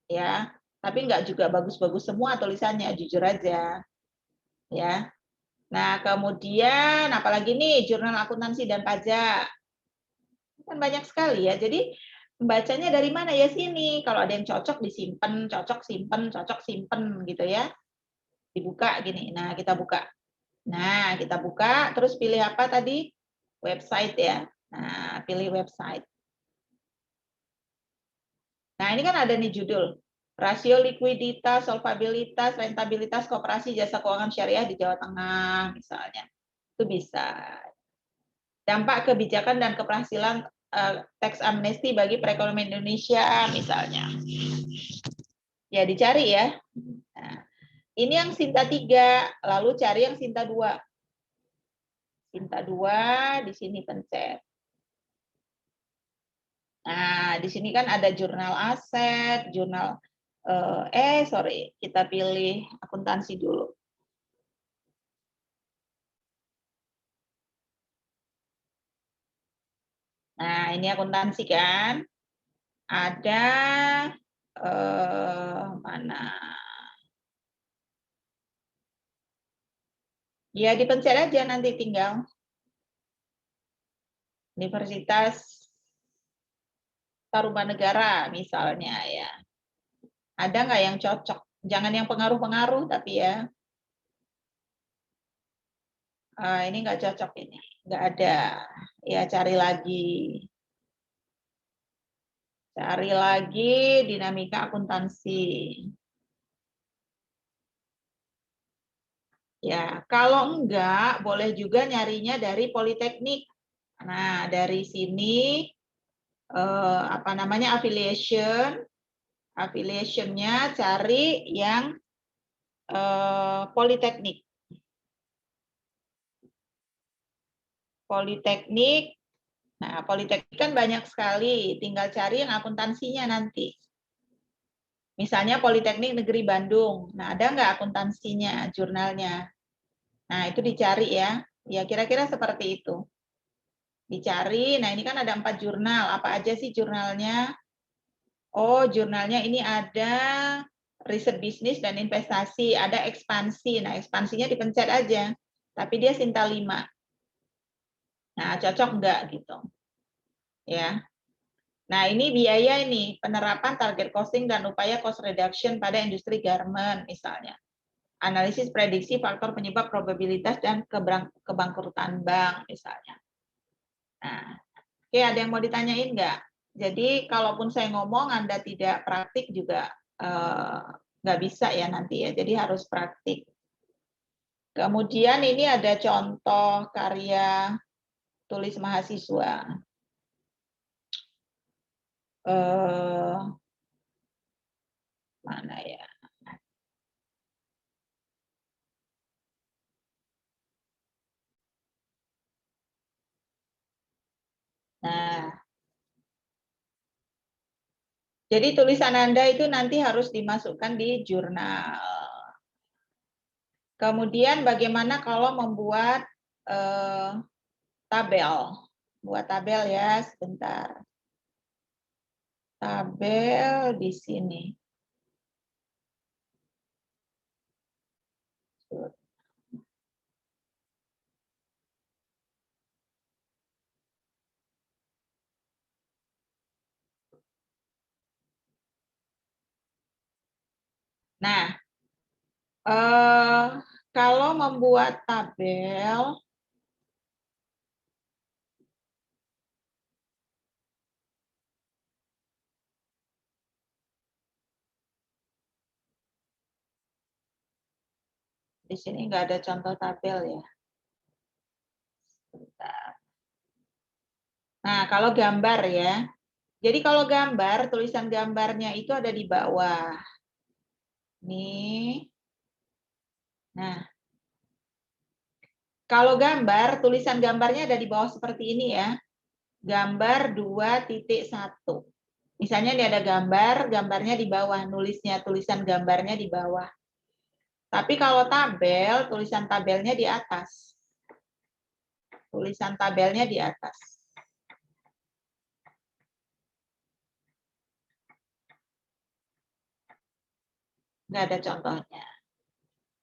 ya. Tapi nggak juga bagus-bagus semua tulisannya, jujur aja, ya. Nah kemudian apalagi nih jurnal akuntansi dan pajak, kan banyak sekali ya. Jadi membacanya dari mana ya sini. Kalau ada yang cocok disimpan, cocok simpen gitu ya. Dibuka gini. Nah, kita buka. Nah, kita buka, terus pilih apa tadi? Website ya. Nah, pilih website. Nah, ini kan ada nih judul. Rasio likuiditas, solvabilitas, rentabilitas koperasi jasa keuangan syariah di Jawa Tengah, misalnya. Itu bisa. Dampak kebijakan dan keberhasilan teks amnesti bagi perekonomian Indonesia, misalnya. Ya, dicari ya. Nah, ini yang Sinta 3, lalu cari yang Sinta 2. Sinta 2, di sini pencet. Nah, di sini kan ada jurnal aset, jurnal, sorry, kita pilih akuntansi dulu. Nah, ini akuntansi kan. Ada, mana? Ya, dipencet aja nanti tinggal. Universitas Tarumanegara misalnya ya. Ada nggak yang cocok? Jangan yang pengaruh-pengaruh tapi ya. Ini nggak cocok ini. Nggak ada. Ya, cari lagi. Cari lagi dinamika akuntansi. Ya, kalau enggak boleh juga nyarinya dari Politeknik. Nah, dari sini apa namanya affiliation, affiliationnya cari yang Politeknik. Politeknik. Nah, Politeknik kan banyak sekali, tinggal cari yang akuntansinya nanti. Misalnya Politeknik Negeri Bandung. Nah, ada nggak akuntansinya, jurnalnya? Nah, itu dicari ya. Ya, kira-kira seperti itu. Dicari, nah ini kan ada 4 jurnal. Apa aja sih jurnalnya? Oh, jurnalnya ini ada riset bisnis dan investasi, ada ekspansi. Nah, ekspansinya dipencet aja. Tapi dia Sinta 5. Nah, cocok enggak gitu. Ya. Nah, ini biaya ini, penerapan target costing dan upaya cost reduction pada industri garment misalnya. Analisis prediksi faktor penyebab probabilitas dan kebangkrutan bank misalnya. Nah, oke, ada yang mau ditanyain nggak? Jadi kalaupun saya ngomong Anda tidak praktik juga nggak bisa ya nanti ya. Jadi harus praktik. Kemudian ini ada contoh karya tulis mahasiswa. Mana ya? Nah, jadi tulisan Anda itu nanti harus dimasukkan di jurnal. Kemudian bagaimana kalau membuat tabel? Buat tabel ya, sebentar. Tabel di sini. Nah, kalau membuat tabel, di sini nggak ada contoh tabel ya. Bentar. Nah, kalau gambar ya. Jadi kalau gambar, tulisan gambarnya itu ada di bawah. Nih. Nah, kalau gambar, tulisan gambarnya ada di bawah seperti ini ya. Gambar 2.1. Misalnya ini ada gambar, gambarnya di bawah, nulisnya tulisan gambarnya di bawah. Tapi kalau tabel, tulisan tabelnya di atas. Tulisan tabelnya di atas. Nggak ada contohnya.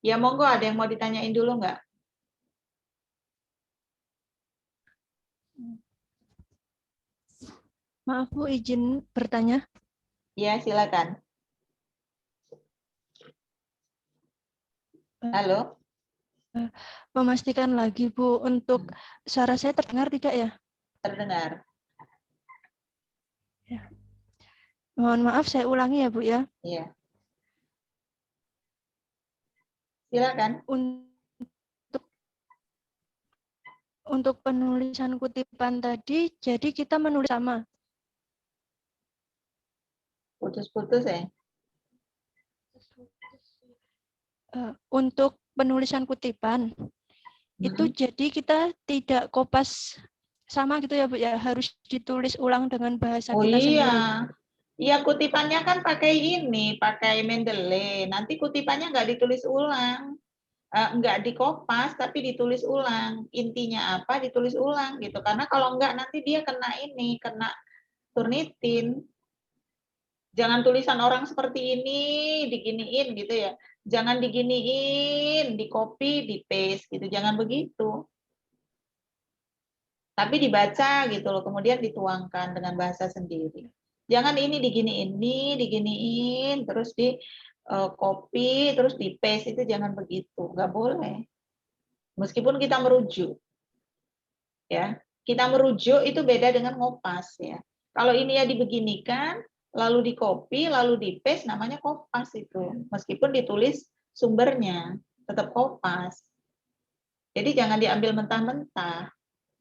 Ya monggo, ada yang mau ditanyain dulu nggak? Maaf Bu, izin bertanya. Ya, silakan. Halo? Memastikan lagi Bu, untuk suara saya terdengar tidak ya? Terdengar. Ya. Mohon maaf, saya ulangi ya Bu ya. Iya. Silakan. Untuk penulisan kutipan tadi, jadi kita menulis sama. Putus-putus ya. Untuk penulisan kutipan, itu jadi kita tidak kopas sama gitu ya Bu ya, harus ditulis ulang dengan bahasa Oh kita iya. sendiri. Iya, kutipannya kan pakai ini, pakai Mendeley. Nanti kutipannya nggak ditulis ulang. Nggak dikopas, tapi ditulis ulang. Intinya apa, ditulis ulang gitu. Karena kalau nggak, nanti dia kena ini, kena Turnitin. Jangan tulisan orang seperti ini, diginiin gitu ya. Jangan diginiin, di copy, di paste gitu. Jangan begitu. Tapi dibaca gitu loh, kemudian dituangkan dengan bahasa sendiri. Jangan ini diginiin, terus di copy, terus di paste, itu jangan begitu, nggak boleh. Meskipun kita merujuk, ya, kita merujuk itu beda dengan ngopas ya. Kalau ini ya dibeginikan, lalu di copy, lalu di paste, namanya kopas itu. Meskipun ditulis sumbernya, tetap kopas. Jadi jangan diambil mentah-mentah.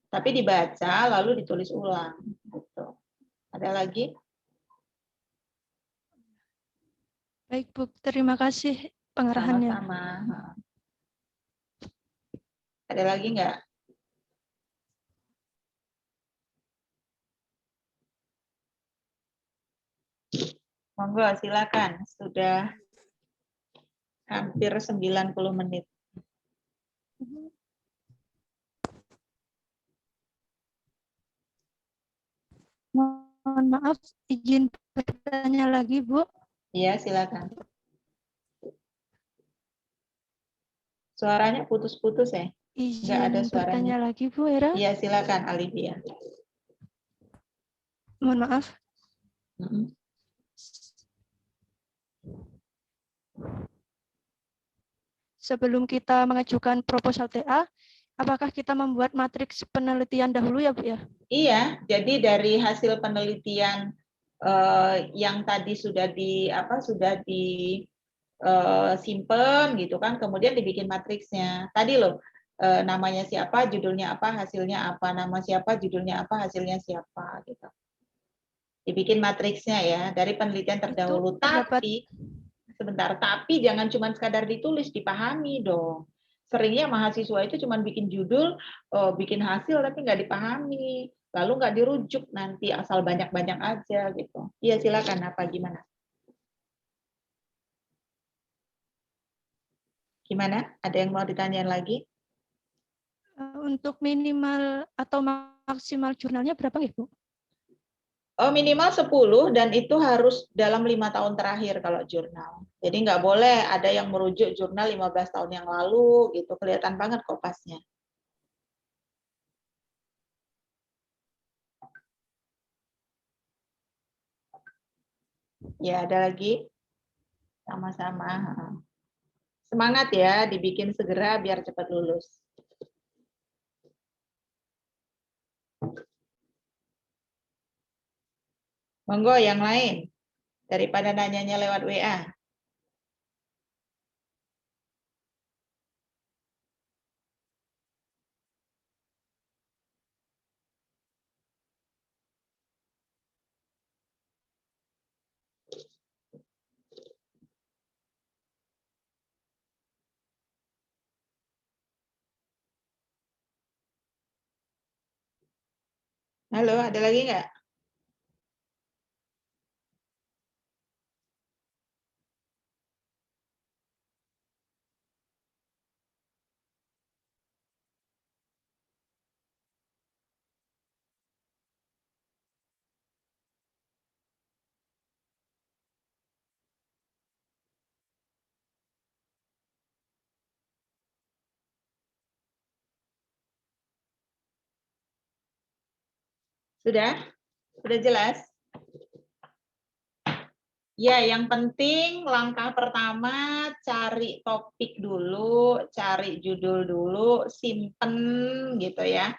Tapi dibaca lalu ditulis ulang gitu. Ada lagi? Baik Bu, terima kasih pengarahannya. Sama-sama. Ada lagi nggak? Monggo silakan. Sudah hampir 90 menit. mohon maaf, izin bertanya lagi, Bu. Iya, silakan. Suaranya putus-putus ya? Nggak ada Izin suaranya. bertanya lagi, Bu Hera. Iya, silakan Alivia. Mohon maaf. Mm-mm. Sebelum kita mengajukan proposal TA, apakah kita membuat matriks penelitian dahulu ya, Bu ya? Iya, jadi dari hasil penelitian yang tadi sudah simpen gitu kan, kemudian dibikin matriksnya. Tadi loh, namanya siapa, judulnya apa, hasilnya apa, nama siapa, judulnya apa, hasilnya siapa gitu. Dibikin matriksnya ya dari penelitian terdahulu. Itu terdapat Tapi jangan cuma sekadar ditulis, dipahami dong. Seringnya mahasiswa itu cuma bikin judul, bikin hasil tapi nggak dipahami, lalu nggak dirujuk, nanti asal banyak-banyak aja gitu. Iya, silakan, apa gimana? Gimana? Ada yang mau ditanyain lagi? untuk minimal atau maksimal jurnalnya berapa nggih, Bu? Oh, minimal 10 dan itu harus dalam 5 tahun terakhir kalau jurnal. Jadi nggak boleh ada yang merujuk jurnal 15 tahun yang lalu gitu. Kelihatan banget kopasnya. Ya, ada lagi? Sama-sama. Semangat ya, dibikin segera biar cepat lulus. Monggo yang lain, daripada nanyanya lewat WA. Halo, ada lagi nggak? Sudah? Sudah jelas? Ya, yang penting langkah pertama cari topik dulu, cari judul dulu, simpen gitu ya.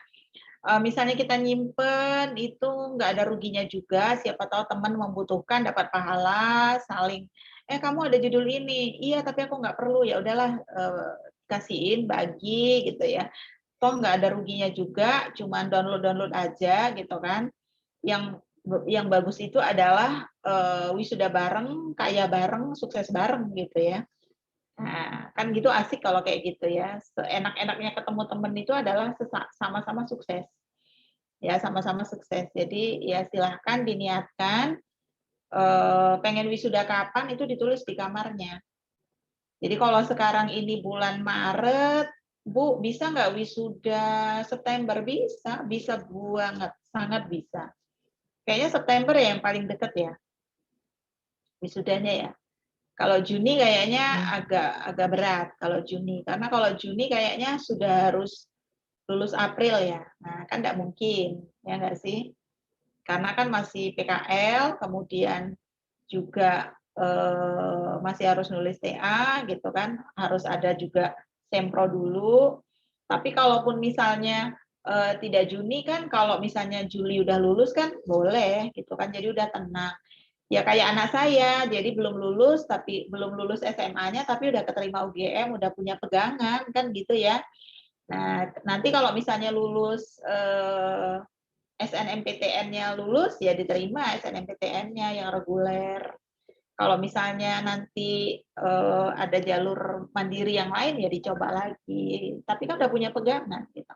Misalnya kita nyimpen itu nggak ada ruginya juga, siapa tahu teman membutuhkan dapat pahala, saling, kamu ada judul ini, iya tapi aku nggak perlu, ya udahlah kasihin, bagi gitu ya. Toh nggak ada ruginya juga, cuman download aja gitu kan. Yang bagus itu adalah wisuda bareng, kaya bareng, sukses bareng gitu ya. Nah, kan gitu asik kalau kayak gitu ya. Seenak-enaknya ketemu temen itu adalah sama-sama sukses. Ya, sama-sama sukses. Jadi ya silahkan diniatkan, pengen wisuda kapan itu ditulis di kamarnya. Jadi kalau sekarang ini bulan Maret, Bu, bisa nggak wisuda September? Bisa, bisa banget, sangat bisa. Kayaknya September ya yang paling deket ya, wisudanya ya. Kalau Juni kayaknya agak berat kalau Juni, karena kalau Juni kayaknya sudah harus lulus April ya. Nah, kan nggak mungkin, ya nggak sih? Karena kan masih PKL, kemudian juga masih harus nulis TA gitu kan, harus ada juga sempro dulu. Tapi kalaupun misalnya tidak Juni kan, kalau misalnya Juli udah lulus kan boleh gitu kan, jadi udah tenang. Ya kayak anak saya, jadi belum lulus SMA-nya tapi udah keterima UGM, udah punya pegangan kan gitu ya. Nah, nanti kalau misalnya lulus SNMPTN-nya lulus ya diterima SNMPTN-nya yang reguler. Kalau misalnya nanti ada jalur mandiri yang lain ya dicoba lagi. Tapi kan udah punya pegangan gitu.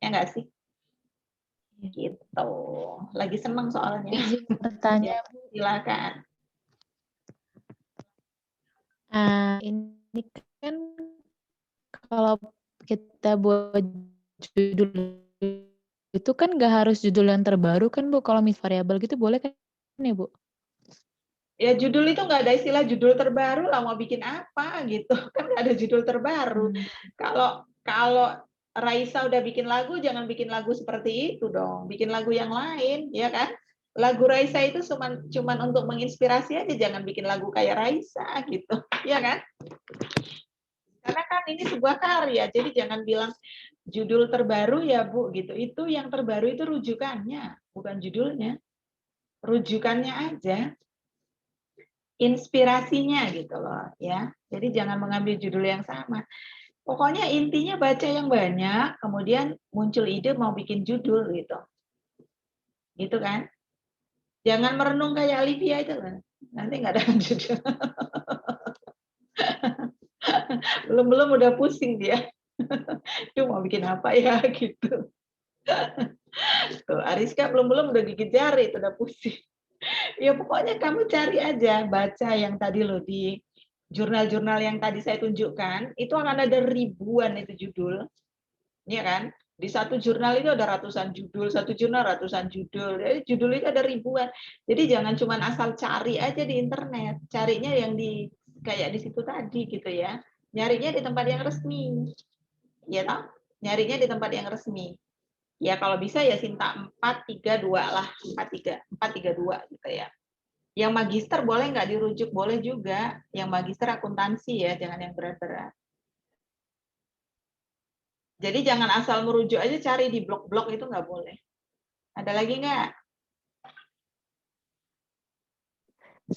Ya enggak sih? Gitu. Lagi seneng soalnya. Izin bertanya, Ya, silakan. ini kan kalau kita buat judul itu kan nggak harus judul yang terbaru kan Bu, kalau mix variabel gitu boleh kan ya Bu? Ya judul itu nggak ada istilah judul terbaru lah, mau bikin apa gitu kan, nggak ada judul terbaru. Kalau Raisa udah bikin lagu, jangan bikin lagu seperti itu dong, bikin lagu yang lain, ya kan? Lagu Raisa itu cuman untuk menginspirasi aja, jangan bikin lagu kayak Raisa gitu, ya kan? Karena kan ini sebuah karya, jadi jangan bilang judul terbaru ya Bu gitu. Itu yang terbaru itu rujukannya, bukan judulnya. Rujukannya aja, inspirasinya gitu loh ya. Jadi jangan mengambil judul yang sama. Pokoknya intinya baca yang banyak, kemudian muncul ide mau bikin judul gitu. Gitu kan? Jangan merenung kayak Olivia itu kan. Nanti nggak ada judul. Belum-belum udah pusing dia. Duh mau bikin apa ya gitu. Tuh, Ariska belum-belum udah gigit jari, itu udah pusing. Ya pokoknya kamu cari aja, baca yang tadi loh di jurnal-jurnal yang tadi saya tunjukkan, itu akan ada ribuan itu judul, ya kan? Di satu jurnal itu ada ratusan judul, satu jurnal ratusan judul, jadi judul itu ada ribuan. Jadi jangan cuma asal cari aja di internet, carinya yang di kayak di situ tadi gitu ya. Nyarinya di tempat yang resmi, ya toh? Nyarinya di tempat yang resmi. Ya kalau bisa ya Sinta 432 lah, 432 gitu ya. Yang magister boleh nggak dirujuk? Boleh juga. Yang magister akuntansi ya, jangan yang berat-berat. Jadi jangan asal merujuk aja cari di blog-blog, itu nggak boleh. Ada lagi nggak?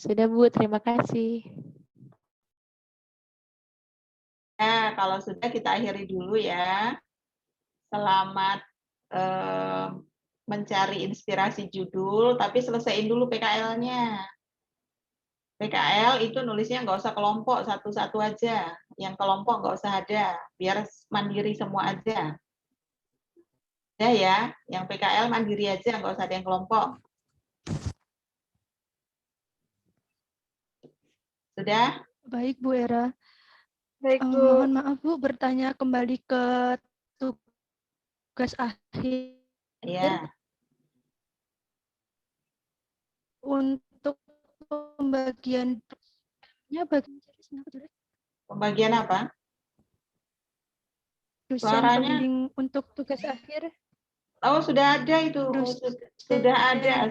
Sudah Bu, terima kasih. Nah, kalau sudah kita akhiri dulu ya. Selamat mencari inspirasi judul, tapi selesaiin dulu PKL-nya. PKL itu nulisnya nggak usah kelompok, satu-satu aja. Yang kelompok nggak usah ada, biar mandiri semua aja. Ya, yang PKL mandiri aja, nggak usah ada yang kelompok. Sudah? Baik Bu Era. Baik Bu. Mohon maaf Bu, bertanya kembali ke tugas akhir. Ya. Untuk pembagian Pembagian apa? dosen Suaranya? pembimbing untuk tugas akhir. Oh, sudah ada itu. Sudah ada.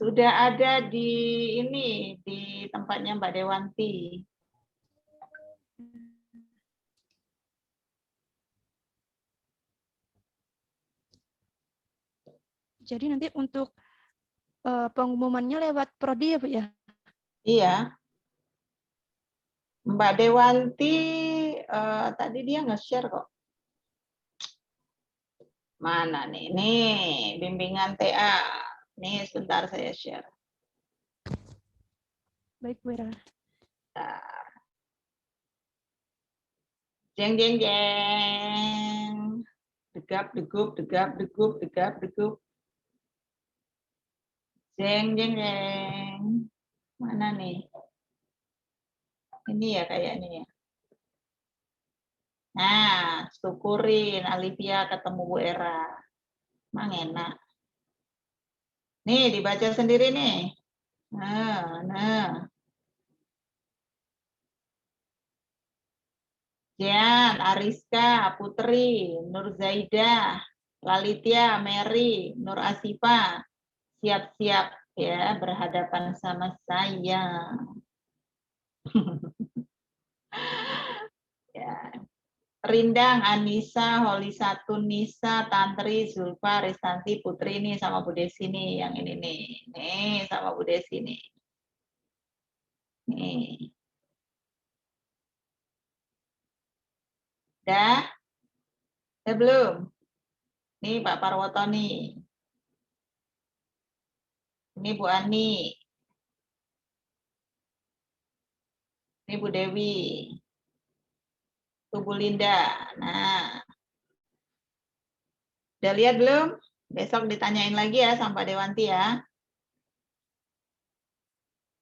Sudah ada di ini, di tempatnya Mbak Dewanti. Jadi nanti untuk pengumumannya lewat prodi ya Bu ya? Iya. Mbak Dewanti tadi dia nge-share kok. Mana nih? Nih, bimbingan TA. Nih, sebentar saya share. Baik Bu Era. Jeng jeng jeng. Degap degup, degap degup, degap degup. Jeng jeng jeng. Mana nih? Ini ya kayaknya ya. Nah, syukurin Alivia ketemu Bu Era. Emang enak. Nih, dibaca sendiri nih. Nah. Jian, Ariska, Putri, Nur Zaidah, Lalitia, Mary, Nur Asifa, siap-siap ya berhadapan sama saya. Ya. Rindang, Anissa, Holisatun, Nisa, Tantri, Zulfa, Ristanti, Putri nih sama Bu Desi nih yang ini nih. Nih sama Bu Desi nih. Nih. Dah? Udah belum? Nih Pak Parwoto nih. Ini Bu Ani. Ini Bu Dewi. Tubuh Linda. Nah, udah lihat belum? Besok ditanyain lagi ya sama Pak Dewanti ya.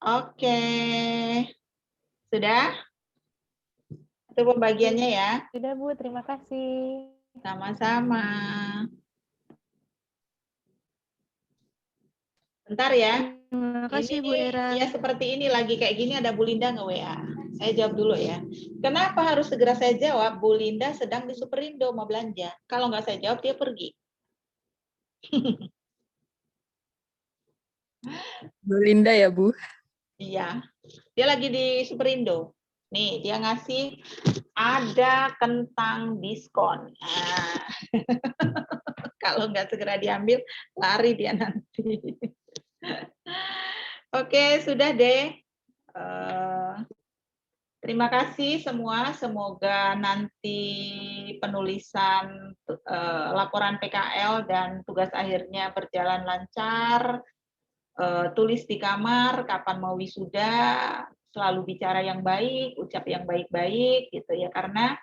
Oke. Sudah? Itu pembagiannya ya. Sudah Bu, terima kasih. Sama-sama. Bentar ya. Terima kasih Bu Ini Era. ya seperti ini lagi kayak gini ada Bu Linda nge-WA. Saya jawab dulu ya. Kenapa harus segera saya jawab? Bu Linda sedang di Superindo mau belanja. Kalau nggak saya jawab dia pergi. Bu Linda ya, Bu? Iya. Dia lagi di Superindo. Nih, dia ngasih ada kentang diskon. Nah, kalau nggak segera diambil, lari dia nanti. Oke, sudah deh. Terima kasih semua. Semoga nanti penulisan laporan PKL dan tugas akhirnya berjalan lancar. Tulis di kamar kapan mau wisuda, selalu bicara yang baik, ucap yang baik-baik gitu ya, karena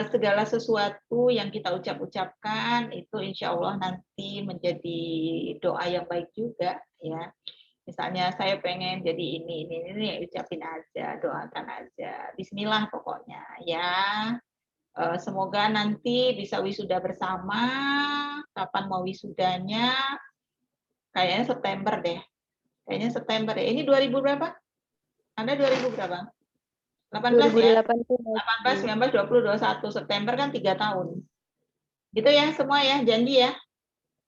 segala sesuatu yang kita ucapkan itu insya Allah nanti menjadi doa yang baik juga ya. Misalnya saya pengen jadi ini ucapin aja, doakan aja. Bismillah pokoknya ya. Semoga nanti bisa wisuda bersama. Kapan mau wisudanya? Kayaknya September deh. Kayaknya September ya. Ini 2000 berapa? Anda 2000 berapa? 18 ya? 18, 19, 20, 21. September kan 3 tahun. Gitu ya semua ya, janji ya.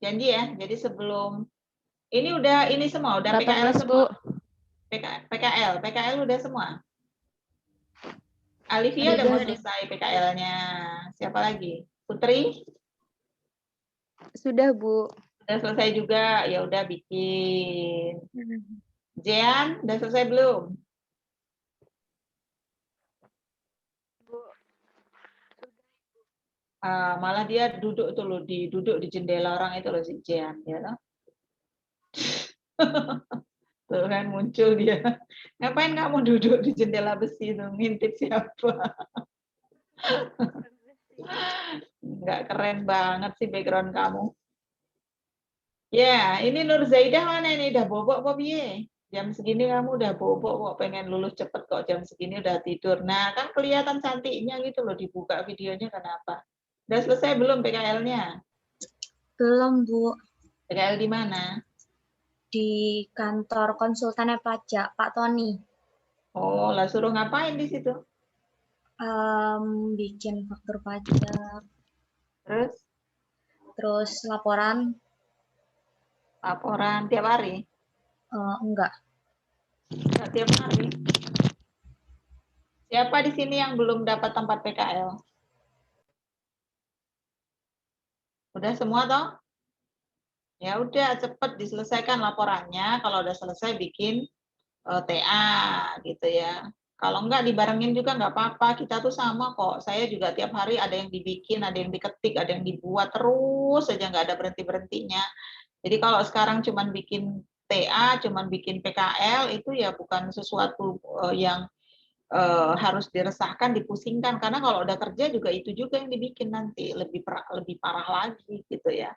Janji ya. Jadi sebelum ini udah ini semua, udah PKL 18, semua. Bu. PKL udah semua. Alivia udah mau selesai PKL-nya. Siapa lagi? Putri? Sudah, Bu. Udah selesai juga. Ya udah bikin. Jean, udah selesai belum? Malah dia duduk tuh loh, duduk di jendela orang itu loh si Jean, ya toh? Tuh kan muncul dia. Ngapain kamu duduk di jendela besi itu? Ngintip siapa? Nggak keren banget sih background kamu. Ya, ini Nur Zaidah mana ini? Udah bobok apa piye? Jam segini kamu udah bobok kok, pengen lulus cepet kok, jam segini udah tidur. Nah, kan kelihatan cantiknya gitu loh, dibuka videonya kenapa? Udah selesai belum PKL-nya? Belum, Bu. PKL di mana? Di kantor konsultan pajak, Pak Tony. Oh, lah suruh ngapain di situ? Bikin faktur pajak, Terus laporan, laporan tiap hari? enggak. Nggak tiap hari. Siapa di sini yang belum dapat tempat PKL? Udah semua toh? Ya udah cepet diselesaikan laporannya. Kalau udah selesai bikin TA gitu ya. Kalau enggak dibarengin juga nggak apa-apa. Kita tuh sama kok. Saya juga tiap hari ada yang dibikin, ada yang diketik, ada yang dibuat terus saja nggak ada berhenti-berhentinya. Jadi kalau sekarang cuman bikin TA, cuman bikin PKL itu ya bukan sesuatu yang harus diresahkan, dipusingkan. Karena kalau udah kerja juga itu juga yang dibikin nanti lebih parah lagi gitu ya.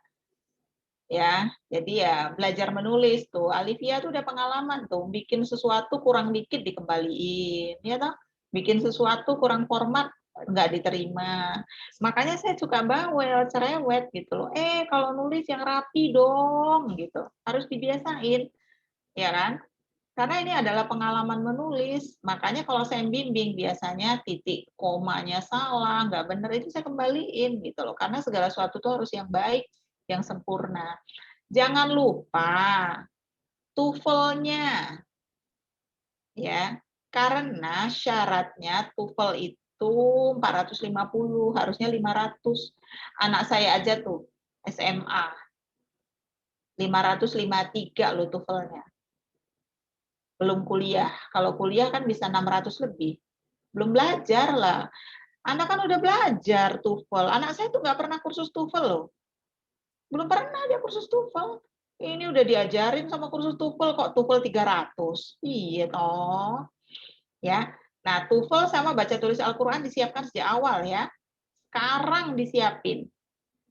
Ya, jadi ya belajar menulis tuh. Alivia tuh udah pengalaman tuh, bikin sesuatu kurang dikit dikembaliin, ya toh? Bikin sesuatu kurang format nggak diterima. Makanya saya suka bawel, cerewet gitu loh. Kalau nulis yang rapi dong gitu. Harus dibiasain, ya kan? Karena ini adalah pengalaman menulis. Makanya kalau saya bimbing biasanya titik komanya salah, nggak benar itu saya kembaliin gitu loh. Karena segala sesuatu itu harus yang baik, yang sempurna. Jangan lupa TOEFL-nya ya. Karena syaratnya TOEFL itu 450, harusnya 500. Anak saya aja tuh SMA 553 loh TOEFL-nya. Belum kuliah. Kalau kuliah kan bisa 600 lebih. Belum belajar lah. Anak kan udah belajar TOEFL. Anak saya tuh nggak pernah kursus TOEFL loh. Belum pernah dia kursus TOEFL. Ini udah diajarin sama kursus TOEFL kok TOEFL 300. Iya toh. Ya. Nah, TOEFL sama baca tulis Al-Qur'an disiapkan sejak awal ya. Sekarang disiapin.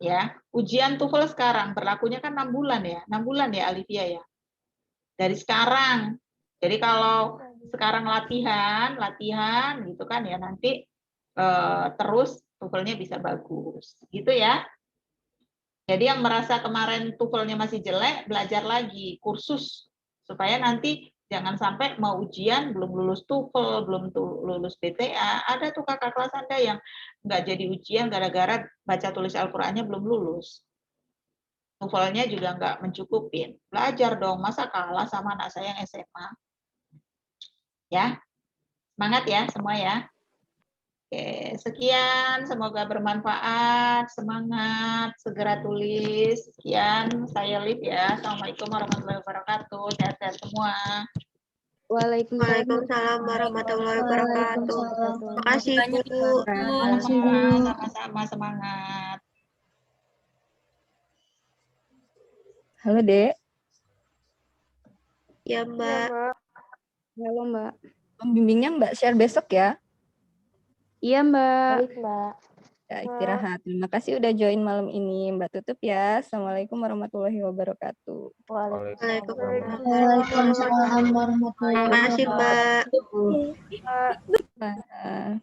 Ya. Ujian TOEFL sekarang berlakunya kan 6 bulan ya. 6 bulan ya Alivia ya. Dari sekarang. Jadi kalau sekarang latihan gitu kan ya nanti terus TOEFL-nya bisa bagus. Gitu ya. Jadi yang merasa kemarin TOEFL-nya masih jelek, belajar lagi, kursus. Supaya nanti jangan sampai mau ujian, belum lulus TOEFL, belum lulus BTA. Ada tuh kakak kelas Anda yang nggak jadi ujian gara-gara baca tulis Al-Qur'annya belum lulus. TOEFL-nya juga nggak mencukupin. Belajar dong, masa kalah sama anak saya yang SMA. Ya, semangat ya semua ya. Oke, sekian. Semoga bermanfaat. Semangat. Segera tulis. Sekian. Saya Liv ya. Assalamualaikum warahmatullahi wabarakatuh. Sehat-sehat semua. Waalaikumsalam warahmatullahi wabarakatuh. Makasih Bu. Sama-sama. Semangat. Halo, Dek. Ya Mbak. Halo, Mbak. Pembimbingnya Mbak share besok ya? Iya, Mbak. Baik, Mbak. Ya, istirahat. Terima kasih udah join malam ini. Mbak tutup ya. Assalamualaikum warahmatullahi wabarakatuh. Waalaikumsalam warahmatullahi Makasih Mbak. wabarakatuh. Bye.